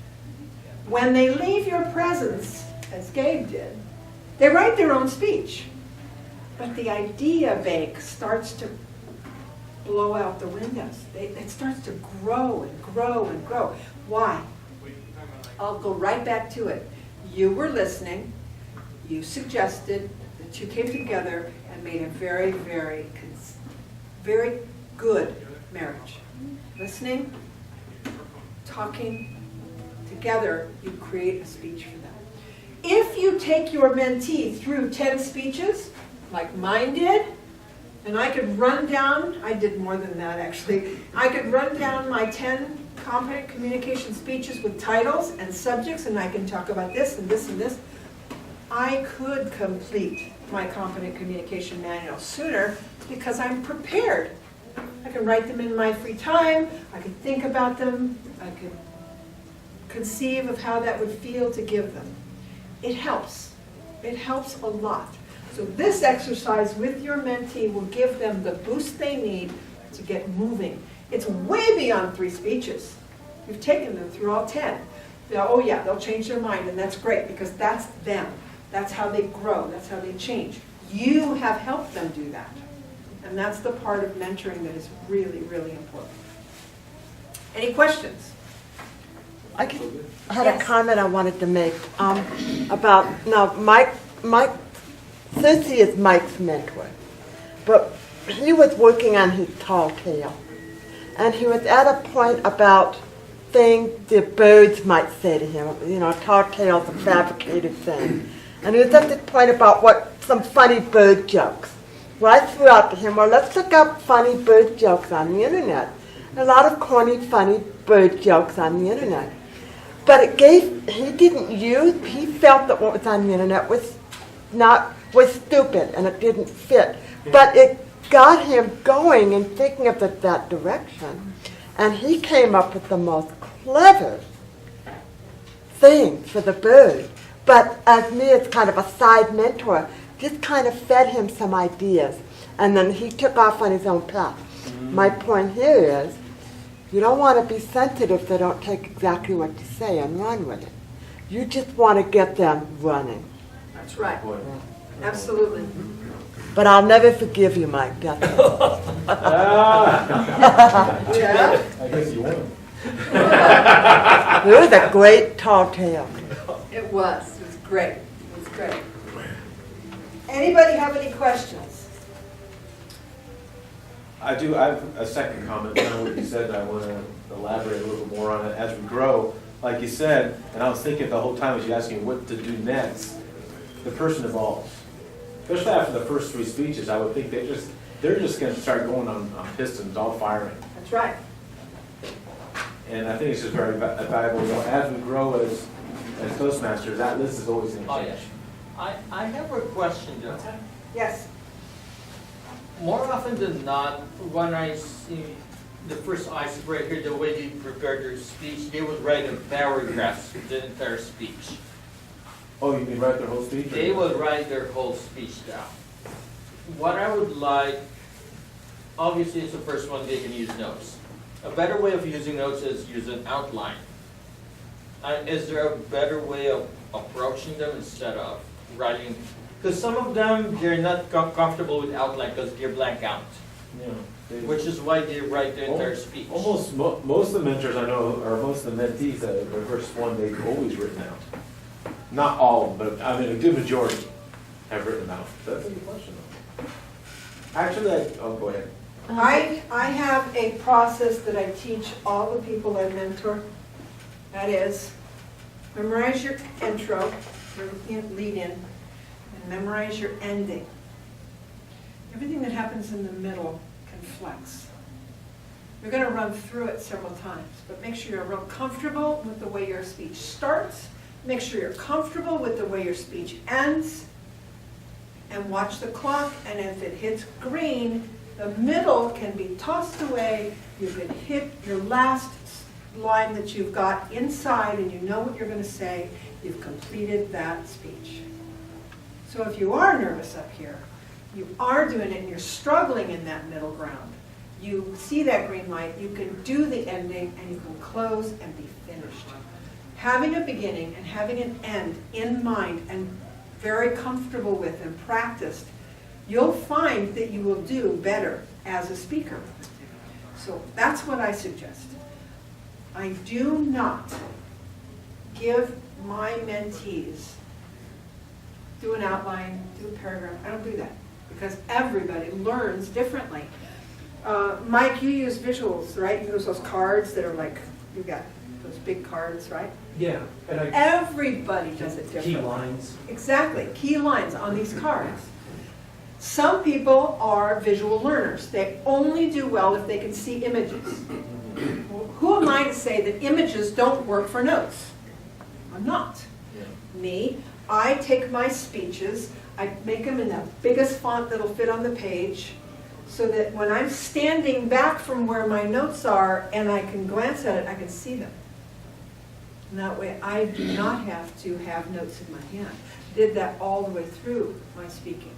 When they leave your presence, as Gabe did, they write their own speech. But the idea bank starts to blow out the windows. It starts to grow and grow and grow. Why? I'll go right back to it. You were listening, you suggested, the two came together and made a very, very, very good marriage. Listening, talking, together you create a speech for them. If you take your mentee through 10 speeches, like mine did, and I could run down, I did more than that actually, I could run down my 10 competent communication speeches with titles and subjects, and I can talk about this and this and this, I could complete my competent communication manual sooner because I'm prepared. I can write them in my free time, I can think about them, I can conceive of how that would feel to give them. It helps. It helps a lot. So this exercise with your mentee will give them the boost they need to get moving. It's way beyond 3 speeches. You've taken them through all 10. Oh yeah, they'll change their mind, and that's great because that's them. That's how they grow. That's how they change. You have helped them do that. And that's the part of mentoring that is really, really important. Any questions? I had a comment I wanted to make about, now Mike, Susie is Mike's mentor, but he was working on his tall tale. And he was at a point about things the birds might say to him. You know, tall tale's a fabricated thing. And he was at the point about some funny bird jokes. Well, I threw out to him, well, let's look up funny bird jokes on the internet. A lot of corny, funny bird jokes on the internet. But he felt that what was on the internet was stupid and it didn't fit. But it got him going and thinking of it that direction. And he came up with the most clever thing for the bird. But as me as kind of a side mentor, just kind of fed him some ideas. And then he took off on his own path. My point here is, you don't want to be sensitive they don't take exactly what you say and run with it. You just want to get them running. That's right. Absolutely. But I'll never forgive you, Mike. That's it. Yeah? I guess you won't. It was a great tall tale. It was. It was great. It was great. Anybody have any questions? I do. I have a second comment on what you said, and I want to elaborate a little bit more on it. As we grow, like you said, and I was thinking the whole time as you asked me what to do next, the person evolves. Especially after the first 3 speeches, I would think they're just going to start going on pistons, all firing. That's right. And I think it's just very valuable. You know, as we grow as Toastmasters, that list is always going to change. I have a question though. Yes. More often than not, when I see the first icebreaker, the way they prepared their speech, they would write a paragraph, the entire speech. Oh, you mean write their whole speech? or- They will write their whole speech down. What I would like, obviously it's the first one, they can use notes. A better way of using notes is use an outline. Is there a better way of approaching them instead of writing? Because some of them, they're not comfortable with outline because they're blank out, Yeah. they- which is why they write the entire speech. Almost, most of the mentors I know, or most of the mentees, the first one, they've always written out. Not all, but I mean, a good majority have written out. That's a good question. Actually, oh, go ahead. I have a process that I teach all the people I mentor. That is, memorize your intro, your lead in, and memorize your ending. Everything that happens in the middle can flex. You're going to run through it several times, but make sure you're real comfortable with the way your speech starts. Make sure you're comfortable with the way your speech ends. And watch the clock, and if it hits green, the middle can be tossed away. You can hit your last line that you've got inside, and you know what you're going to say. You've completed that speech. So if you are nervous up here, you are doing it, and you're struggling in that middle ground, you see that green light, you can do the ending, and you can close and be finished. Having a beginning and having an end in mind and very comfortable with and practiced, you'll find that you will do better as a speaker. So that's what I suggest. I do not give my mentees do an outline, do a paragraph. I don't do that because everybody learns differently. Mike, you use visuals, right? You use those cards that are like, you've got those big cards, right? Yeah, and Everybody does it differently. key lines. Exactly, key lines on these cards. Some people are visual learners. They only do well if they can see images. Who am I to say that images don't work for notes? I'm not. Me, I take my speeches, I make them in the biggest font that'll fit on the page, so that when I'm standing back from where my notes are and I can glance at it, I can see them. And that way I do not have to have notes in my hand. Did that all the way through my speaking,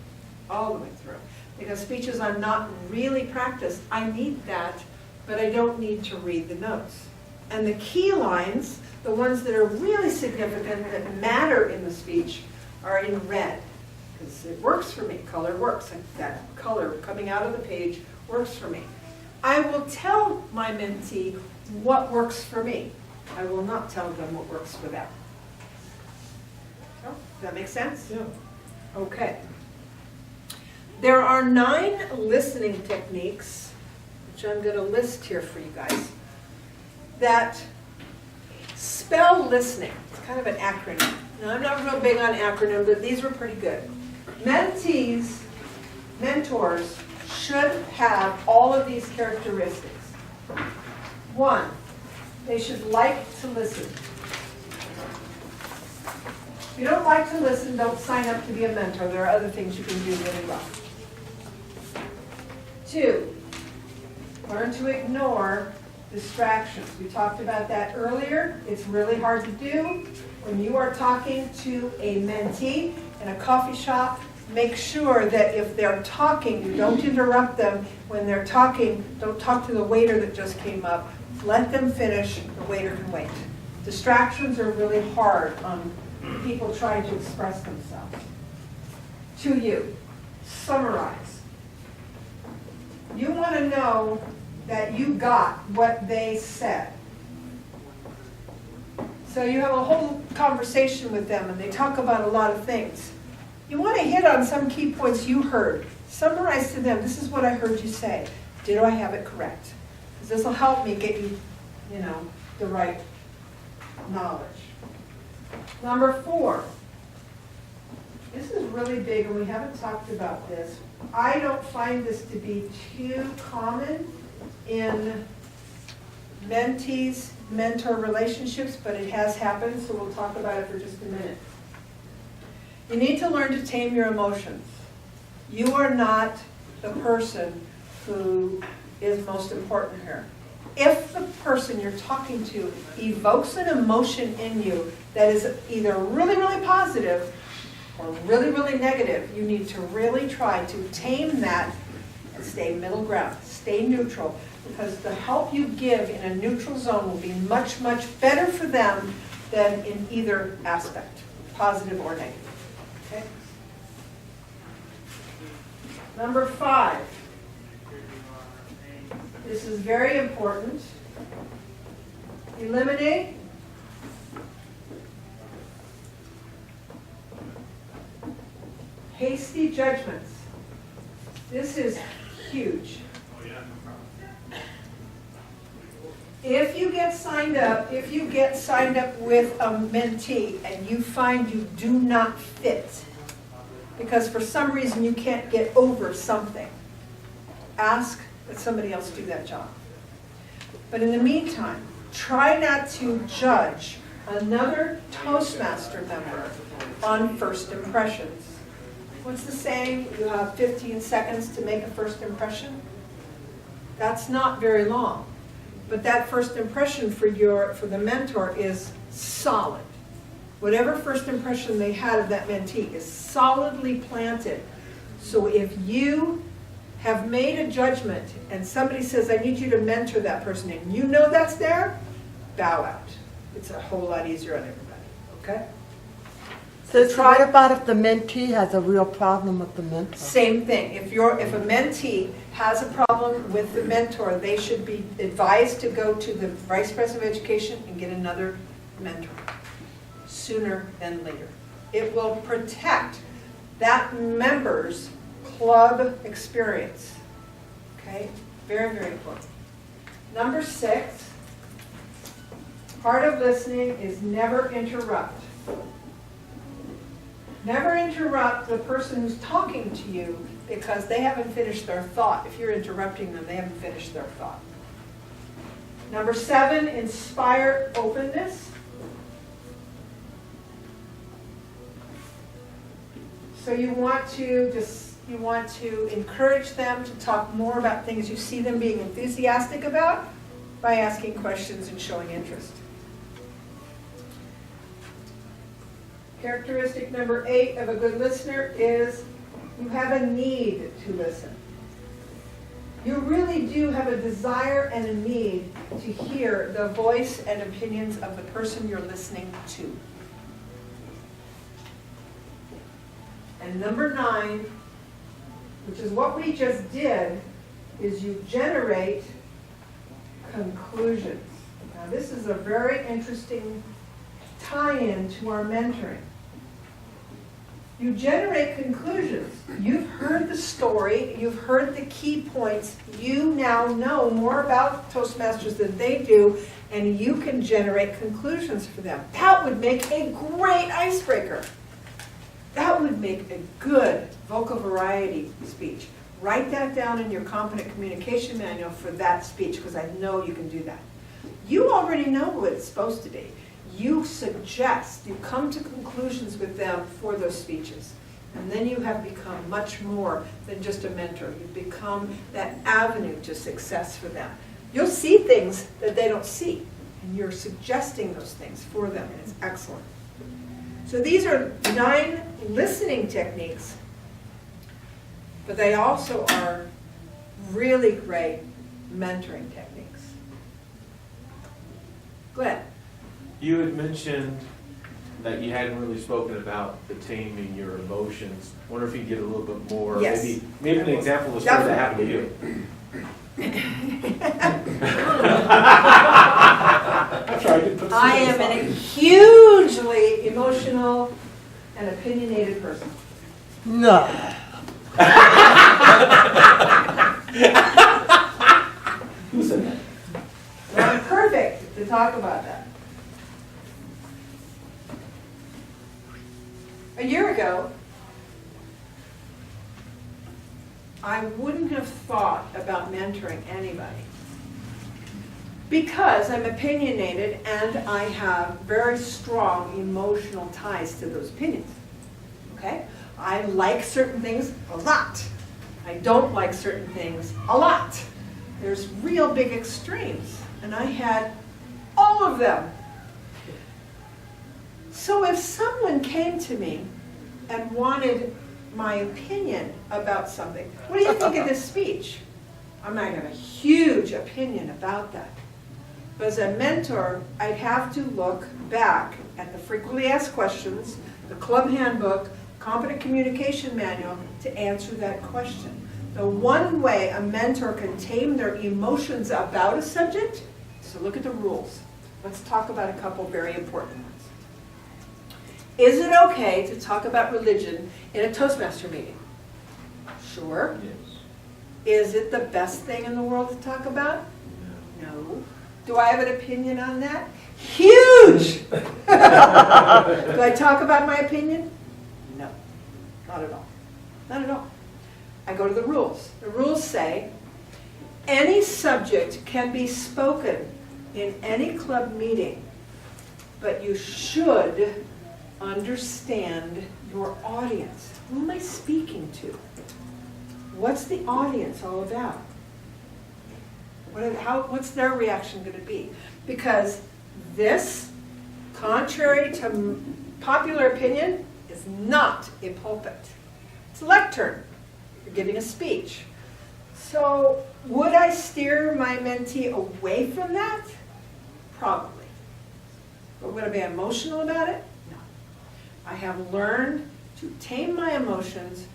all the way through. Because speeches I'm not really practiced, I need that, but I don't need to read the notes. And the key lines, the ones that are really significant, that matter in the speech, are in red. Because it works for me, color works. That color coming out of the page works for me. I will tell my mentee what works for me. I will not tell them what works for them. So, does that make sense? Yeah. Okay. There are 9 listening techniques, which I'm going to list here for you guys, that spell listening. It's kind of an acronym. Now, I'm not real big on acronyms, but these were pretty good. Mentees, mentors, should have all of these characteristics. 1, they should like to listen. If you don't like to listen, don't sign up to be a mentor. There are other things you can do really well. 2, learn to ignore distractions. We talked about that earlier. It's really hard to do. When you are talking to a mentee in a coffee shop, make sure that if they're talking, you don't interrupt them. When they're talking, don't talk to the waiter that just came up. Let them finish. The waiter can wait. Distractions are really hard on people trying to express themselves. To you, summarize. You want to know that you got what they said. So you have a whole conversation with them and they talk about a lot of things. You want to hit on some key points you heard. Summarize to them, this is what I heard you say. Did I have it correct? Because this will help me get you, the right knowledge. Number 4. This is really big and we haven't talked about this. I don't find this to be too common in mentees-mentor relationships, but it has happened, so we'll talk about it for just a minute. You need to learn to tame your emotions. You are not the person who is most important here. if the person you're talking to evokes an emotion in you that is either really, really positive or really, really negative, you need to really try to tame that and stay middle ground, stay neutral, because the help you give in a neutral zone will be much, much better for them than in either aspect, positive or negative. Okay? Number 5. This is very important. Eliminate hasty judgments. This is huge. If you get signed up with a mentee and you find you do not fit, because for some reason you can't get over something, ask that somebody else do that job. But in the meantime, try not to judge another Toastmaster member on first impressions. What's the saying? You have 15 seconds to make a first impression? That's not very long. But that first impression for the mentor is solid. Whatever first impression they had of that mentee is solidly planted. So if you have made a judgment and somebody says, I need you to mentor that person, and you know that's there, bow out. It's a whole lot easier on everybody, okay? So what about if the mentee has a real problem with the mentor? Same thing. If a mentee has a problem with the mentor, they should be advised to go to the Vice President of Education and get another mentor sooner than later. It will protect that member's club experience. Okay? Very, very important. Number 6, part of listening is never interrupt. Never interrupt the person who's talking to you because they haven't finished their thought. If you're interrupting them, they haven't finished their thought. Number 7, inspire openness. So you want to encourage them to talk more about things you see them being enthusiastic about by asking questions and showing interest. Characteristic number 8 of a good listener is you have a need to listen. You really do have a desire and a need to hear the voice and opinions of the person you're listening to. And number 9, which is what we just did, is you generate conclusions. Now this is a very interesting tie-in to our mentoring. You generate conclusions. You've heard the story, you've heard the key points, you now know more about Toastmasters than they do, and you can generate conclusions for them. That would make a great icebreaker. That would make a good vocal variety speech. Write that down in your competent communication manual for that speech, because I know you can do that. You already know what it's supposed to be. You suggest, you come to conclusions with them for those speeches. And then you have become much more than just a mentor. You've become that avenue to success for them. You'll see things that they don't see, and you're suggesting those things for them, and it's excellent. So these are 9 listening techniques, but they also are really great mentoring techniques. Glenn. You had mentioned that you hadn't really spoken about the taming your emotions. I wonder if you could get a little bit more, Yes. maybe an example of a story that happened to you. I'm sorry, I didn't put I am a hugely emotional and opinionated person. No. Who said that? Well, I'm perfect to talk about that. A year ago, I wouldn't have thought about mentoring anybody because I'm opinionated and I have very strong emotional ties to those opinions. Okay? I like certain things a lot. I don't like certain things a lot. There's real big extremes. and I had all of them. So if someone came to me and wanted my opinion about something, what do you think of this speech? I might have a huge opinion about that. But as a mentor, I'd have to look back at the frequently asked questions, the club handbook, competent communication manual to answer that question. The one way a mentor can tame their emotions about a subject is to look at the rules. Let's talk about a couple very important ones. Is it okay to talk about religion in a Toastmaster meeting? Sure. Yes. Is it the best thing in the world to talk about? No. Do I have an opinion on that? Huge! Do I talk about my opinion? No. Not at all. Not at all. I go to the rules. The rules say any subject can be spoken in any club meeting, but you should understand your audience. Who am I speaking to? What's the audience all about? What's their reaction going to be? Because this, contrary to popular opinion, is not a pulpit. It's a lectern. You're giving a speech. So would I steer my mentee away from that? Probably. But would I be emotional about it? No. I have learned to tame my emotions,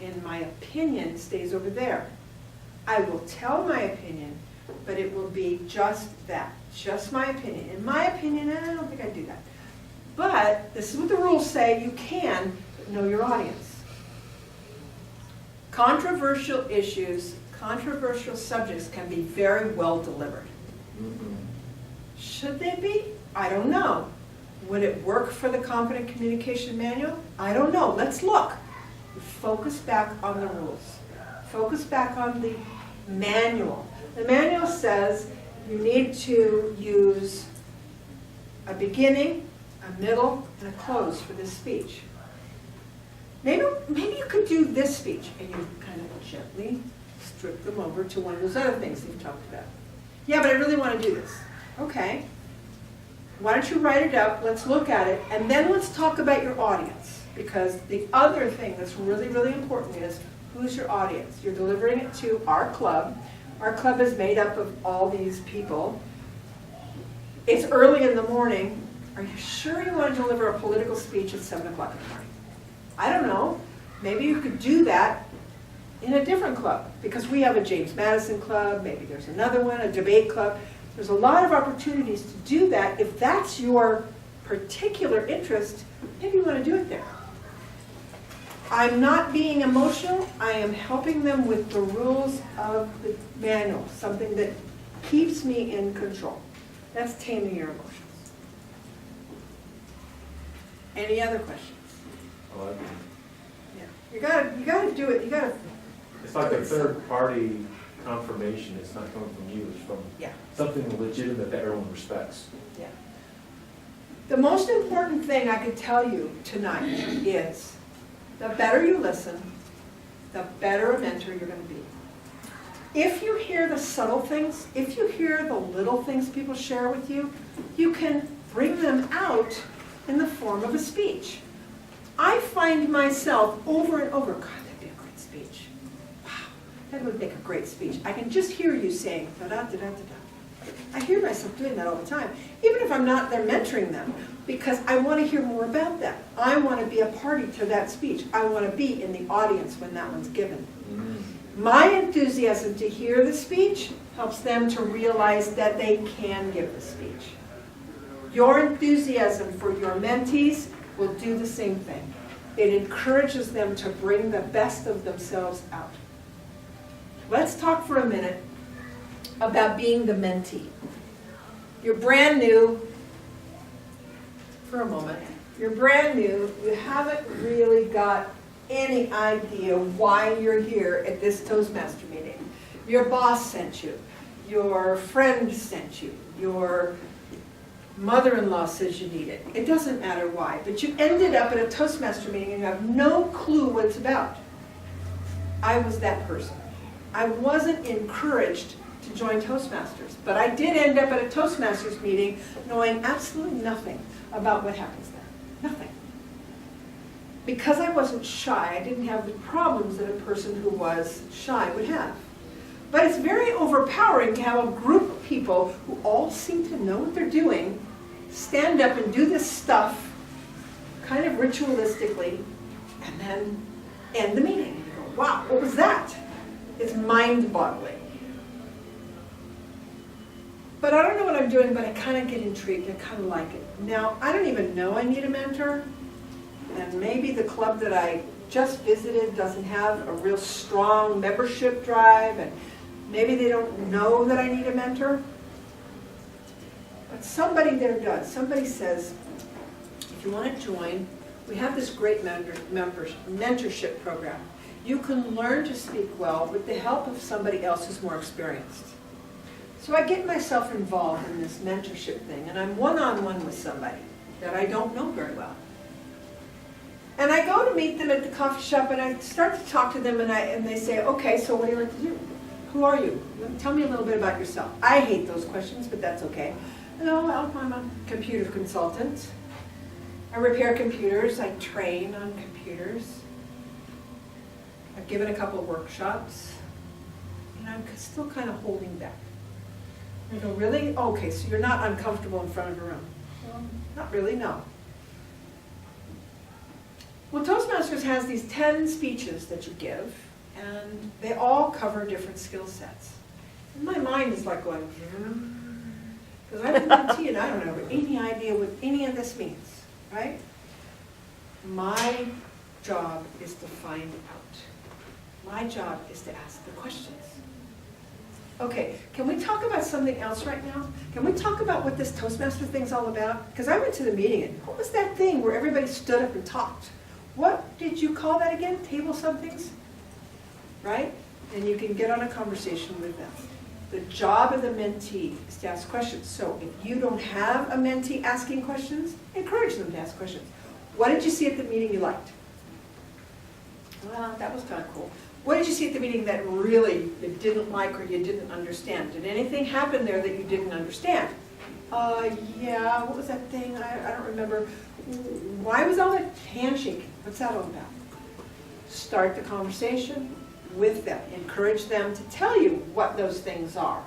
and my opinion stays over there. I will tell my opinion, but it will be just that, just my opinion. In my opinion, I don't think I'd do that. But this is what the rules say, you can, but know your audience. Controversial issues, controversial subjects can be very well delivered. Should they be? I don't know. Would it work for the competent communication manual? I don't know. Let's look. Focus back on the rules. Focus back on the manual. The manual says you need to use a beginning, a middle, and a close for this speech. Maybe you could do this speech and you kind of gently strip them over to one of those other things you've talked about. Yeah, but I really want to do this. Okay. Why don't you write it up, let's look at it, and then let's talk about your audience. Because the other thing that's really, really important is, who's your audience? You're delivering it to our club. Our club is made up of all these people. It's early in the morning. Are you sure you want to deliver a political speech at 7 o'clock in the morning? I don't know. Maybe you could do that in a different club, because we have a James Madison club, maybe there's another one, a debate club. There's a lot of opportunities to do that. If that's your particular interest, maybe you want to do it there. I'm not being emotional. I am helping them with the rules of the manual, something that keeps me in control. That's taming your emotions. Any other questions? Well, Yeah. You gotta do it. You gotta. it's like a third party confirmation. It's not coming from you, it's from Yeah. something legitimate that everyone respects. Yeah. The most important thing I could tell you tonight is the better you listen, the better a mentor you're going to be. If you hear the subtle things, if you hear the little things people share with you, you can bring them out in the form of a speech. I find myself over and over, God, that'd be a great speech. Wow, that would make a great speech. I can just hear you saying, da-da-da-da-da-da. I hear myself doing that all the time, even if I'm not there mentoring them, because I want to hear more about that. I want to be a party to that speech. I want to be in the audience when that one's given. My enthusiasm to hear the speech helps them to realize that they can give the speech. Your enthusiasm for your mentees will do the same thing. It encourages them to bring the best of themselves out. Let's talk for a minute about being the mentee. You're brand new, for a moment, you're brand new, you haven't really got any idea why you're here at this Toastmaster meeting. Your boss sent you, your friend sent you, your mother-in-law says you need it. It doesn't matter why, but you ended up at a Toastmaster meeting and you have no clue what it's about. I was that person. I wasn't encouraged to to join Toastmasters. But I did end up at a Toastmasters meeting knowing absolutely nothing about what happens there. Nothing. Because I wasn't shy, I didn't have the problems that a person who was shy would have. But it's very overpowering to have a group of people who all seem to know what they're doing, stand up and do this stuff kind of ritualistically, and then end the meeting. You go, wow, what was that? It's mind-boggling. But I don't know what I'm doing, but I kind of get intrigued. I kind of like it. Now, I don't even know I need a mentor, and maybe the club that I just visited doesn't have a real strong membership drive, and maybe they don't know that I need a mentor. But somebody there does. Somebody says, if you want to join, we have this great mentorship program. You can learn to speak well with the help of somebody else who's more experienced. So I get myself involved in this mentorship thing, and I'm one-on-one with somebody that I don't know very well. And I go to meet them at the coffee shop, and I start to talk to them, and they say, okay, so what do you like to do? Who are you? Tell me a little bit about yourself. I hate those questions, but that's okay. No, well, I'm a computer consultant. I repair computers. I train on computers. I've given a couple of workshops. And I'm still kind of holding back. I go, really? Okay, so you're not uncomfortable in front of a room? Well, not really, no. Well, Toastmasters has these 10 speeches that you give, and they all cover different skill sets. And my mind is like going, because I'm a mentee and I don't have any idea what any of this means, right? My job is to find out. My job is to ask the questions. Okay, can we talk about something else right now? Can we talk about what this Toastmaster thing's all about? Because I went to the meeting, and what was that thing where everybody stood up and talked? What did you call that again? Table somethings? Right? And you can get on a conversation with them. The job of the mentee is to ask questions. So if you don't have a mentee asking questions, encourage them to ask questions. What did you see at the meeting you liked? Well, that was kind of cool. What did you see at the meeting that really you didn't like or you didn't understand? Did anything happen there that you didn't understand? Yeah, what was that thing? I don't remember. Why was all that handshaking? What's that all about? Start the conversation with them. Encourage them to tell you what those things are.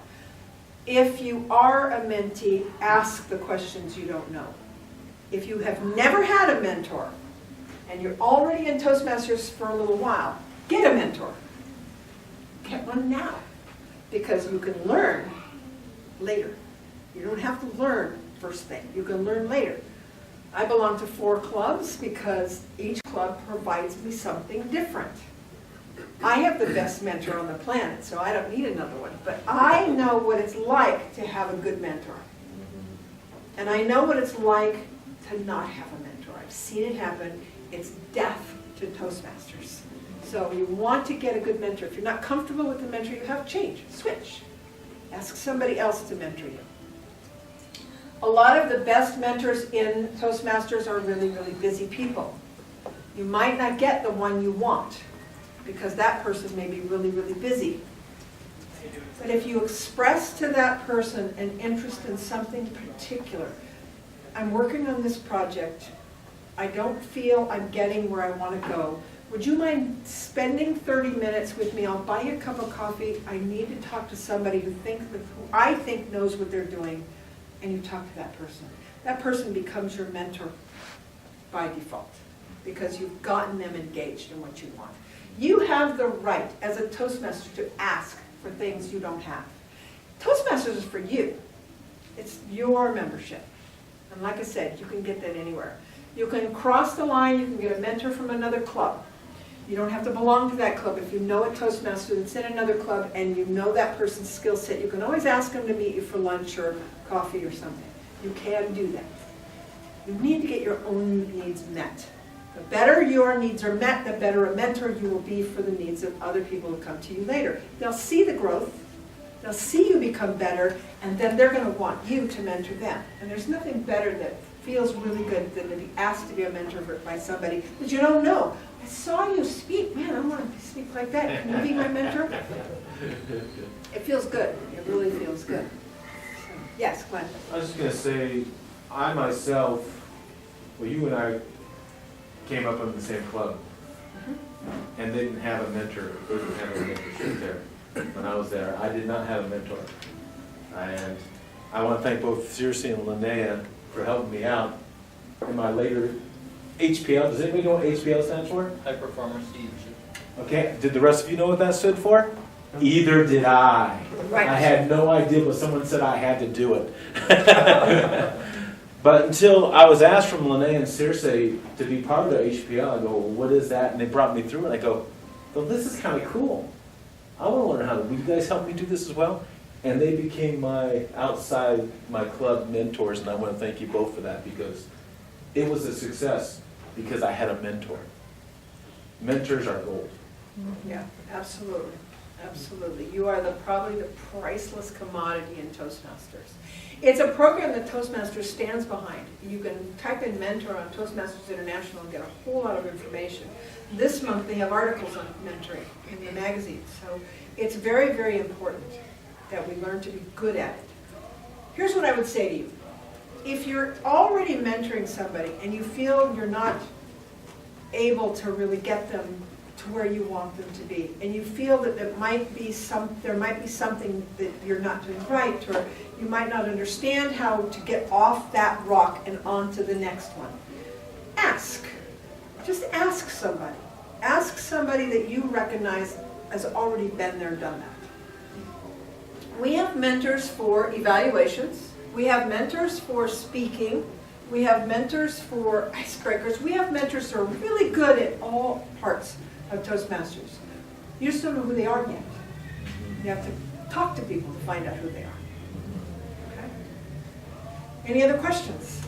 If you are a mentee, ask the questions you don't know. If you have never had a mentor and you're already in Toastmasters for a little while, get a mentor. Get one now, because you can learn later. You don't have to learn first thing. You can learn later. I belong to 4 clubs because each club provides me something different. I have the best mentor on the planet, so I don't need another one. But I know what it's like to have a good mentor. And I know what it's like to not have a mentor. I've seen it happen. It's death to Toastmasters. So you want to get a good mentor. If you're not comfortable with the mentor you have, change, switch. Ask somebody else to mentor you. A lot of the best mentors in Toastmasters are really, really busy people. You might not get the one you want because that person may be really, really busy. But if you express to that person an interest in something particular, I'm working on this project, I don't feel I'm getting where I want to go. Would you mind spending 30 minutes with me? I'll buy you a cup of coffee. I need to talk to somebody who I think knows what they're doing. And you talk to that person. That person becomes your mentor by default because you've gotten them engaged in what you want. You have the right as a Toastmaster to ask for things you don't have. Toastmasters is for you. It's your membership. And like I said, you can get that anywhere. You can cross the line, you can get a mentor from another club. You don't have to belong to that club. If you know a Toastmaster that's in another club and you know that person's skill set, you can always ask them to meet you for lunch or coffee or something. You can do that. You need to get your own needs met. The better your needs are met, the better a mentor you will be for the needs of other people who come to you later. They'll see the growth, they'll see you become better, and then they're going to want you to mentor them. And there's nothing better that feels really good than to be asked to be a mentor by somebody that you don't know. I saw you speak, man, I want to speak like that. Can you be my mentor? It feels good. It really feels good. So, yes, Glenn. I was just gonna say, I myself, well, you and I came up in the same club and didn't have a mentor, didn't have a mentorship there. When I was there, I did not have a mentor. And I want to thank both Circe and Linnea for helping me out in my later HPL. Does anybody know what HPL stands for? High performance leadership. Okay, did the rest of you know what that stood for? Either did I. Right. I had no idea, but someone said I had to do it. But until I was asked from Linnea and Circe to be part of their HPL, I go, well, what is that? And they brought me through, and I go, well, this is kind of cool. I want to learn how to, will you guys help me do this as well? And they became my outside, my club mentors, and I want to thank you both for that, because it was a success because I had a mentor. Mentors are gold. Yeah, absolutely, absolutely. You are probably the priceless commodity in Toastmasters. It's a program that Toastmasters stands behind. You can type in mentor on Toastmasters International and get a whole lot of information. This month they have articles on mentoring in the magazine, so it's very, very important that we learn to be good at it. Here's what I would say to you. If you're already mentoring somebody and you feel you're not able to really get them to where you want them to be, and you feel that there might be something that you're not doing right, or you might not understand how to get off that rock and onto the next one, ask. Just ask somebody. Ask somebody that you recognize has already been there, done that. We have mentors for evaluations. We have mentors for speaking. We have mentors for icebreakers. We have mentors who are really good at all parts of Toastmasters. You just don't know who they are yet. You have to talk to people to find out who they are. Okay? Any other questions?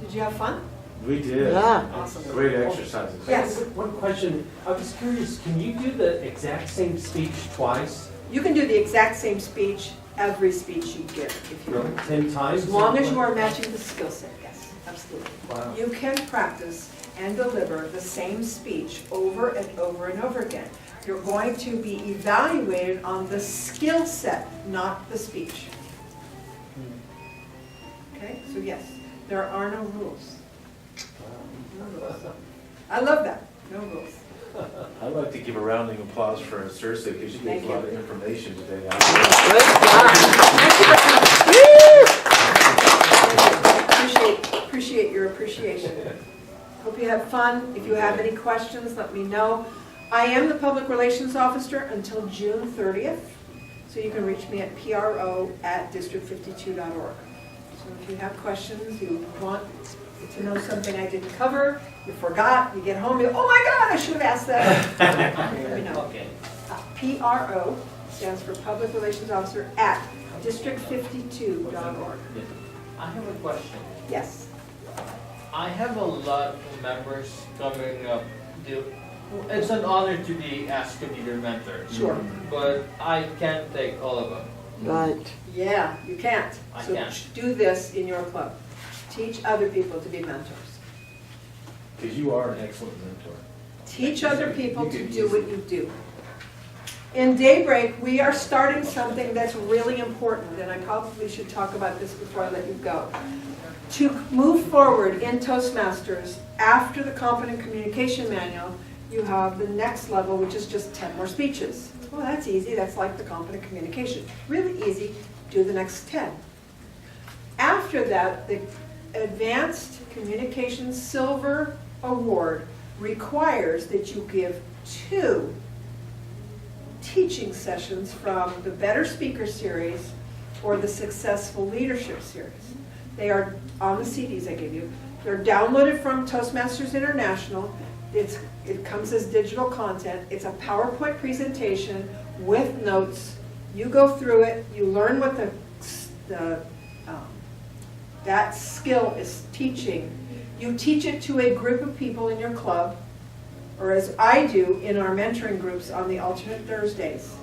Did you have fun? We did. Yeah. Awesome. Great exercises. Yes. One question, I was curious, can you do the exact same speech twice? You can do the exact same speech, every speech you give, if you want. 10 times? As long as you are matching the skill set, yes, absolutely. Wow. You can practice and deliver the same speech over and over and over again. You're going to be evaluated on the skill set, not the speech. Okay, so yes, there are no rules. No rules. I love that, no rules. I'd like to give a rounding of applause for Circe, because she gave a lot of information today. Appreciate your appreciation. Hope you have fun. If you have any questions, let me know. I am the Public Relations Officer until June 30th, so you can reach me at pro@district52.org. So if you have questions, you want to know something I didn't cover, you forgot, you get home, you go, oh my God, I should have asked that. Let me know. Okay. PRO stands for Public Relations Officer at district52.org. I have a question. Yes. I have a lot of members coming up. It's an honor to be asked to be their mentor. Sure. But I can't take all of them. Right. Yeah, you can't. I So can't. do this in your club. Teach other people to be mentors. Because you are an excellent mentor. Teach other people to do what you do. In Daybreak, we are starting something that's really important, and I probably should talk about this before I let you go. To move forward in Toastmasters, after the Competent Communication Manual, you have the next level, which is just 10 more speeches. Well, that's easy. That's like the Competent Communication. Really easy. Do the next 10. After that, the Advanced Communication Silver Award requires that you give 2 teaching sessions from the Better Speaker Series or the Successful Leadership Series. They are on the CDs I give you. They're downloaded from Toastmasters International. It comes as digital content. It's a PowerPoint presentation with notes. You go through it. You learn what that skill is teaching. You teach it to a group of people in your club, or as I do in our mentoring groups on the alternate Thursdays.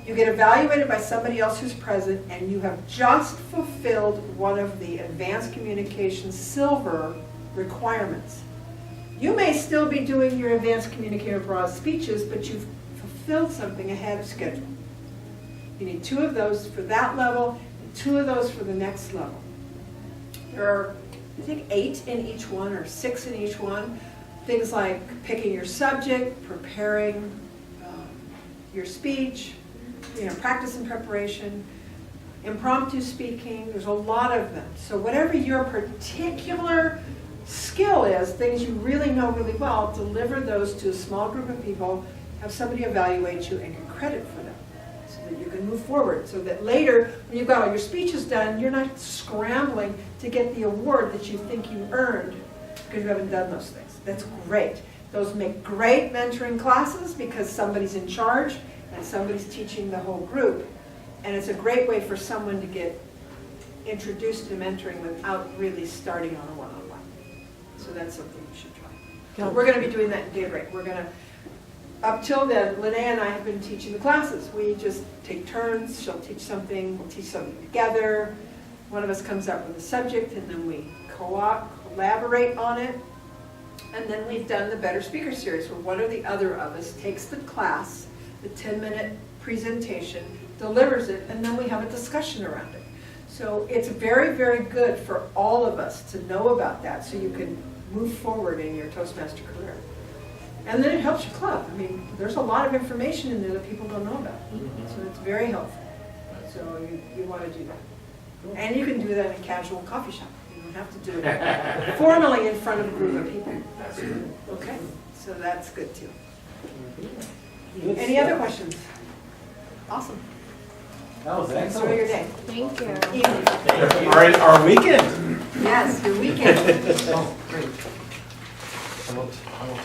You get evaluated by somebody else who's present, and you have just fulfilled one of the advanced communication silver requirements. You may still be doing your advanced communicator broad speeches, but you've fulfilled something ahead of schedule. You need 2 of those for that level, and 2 of those for the next level. There are, I think, 8 in each one, or 6 in each one. Things like picking your subject, preparing your speech, practice and preparation, impromptu speaking. There's a lot of them. So whatever your particular skill is, things you really know really well, deliver those to a small group of people, have somebody evaluate you and get credit for them so that you can move forward. So that later, when you've got all your speeches done, you're not scrambling to get the award that you think you earned because you haven't done those things. That's great. Those make great mentoring classes because somebody's in charge and somebody's teaching the whole group. And it's a great way for someone to get introduced to mentoring without really starting on a one-on-one. So that's something you should try. So we're going to be doing that in Daybreak. We're going to, up till then, Linnea and I have been teaching the classes. We just take turns. She'll teach something, we'll teach something together. One of us comes up with a subject, and then we collaborate on it. And then we've done the Better Speaker Series, where one or the other of us takes the class, the 10-minute presentation, delivers it, and then we have a discussion around it. So it's very, very good for all of us to know about that so you can move forward in your Toastmaster career. And then it helps your club. I mean, there's a lot of information in there that people don't know about. So it's very helpful. So you want to do that. And you can do that in a casual coffee shop. You don't have to do it formally in front of a group of people. Okay, so that's good too. Any other questions? Awesome. That was Enjoy excellent. your day. Thank you. Evening. Our weekend. Yes, your weekend. Oh, great. I will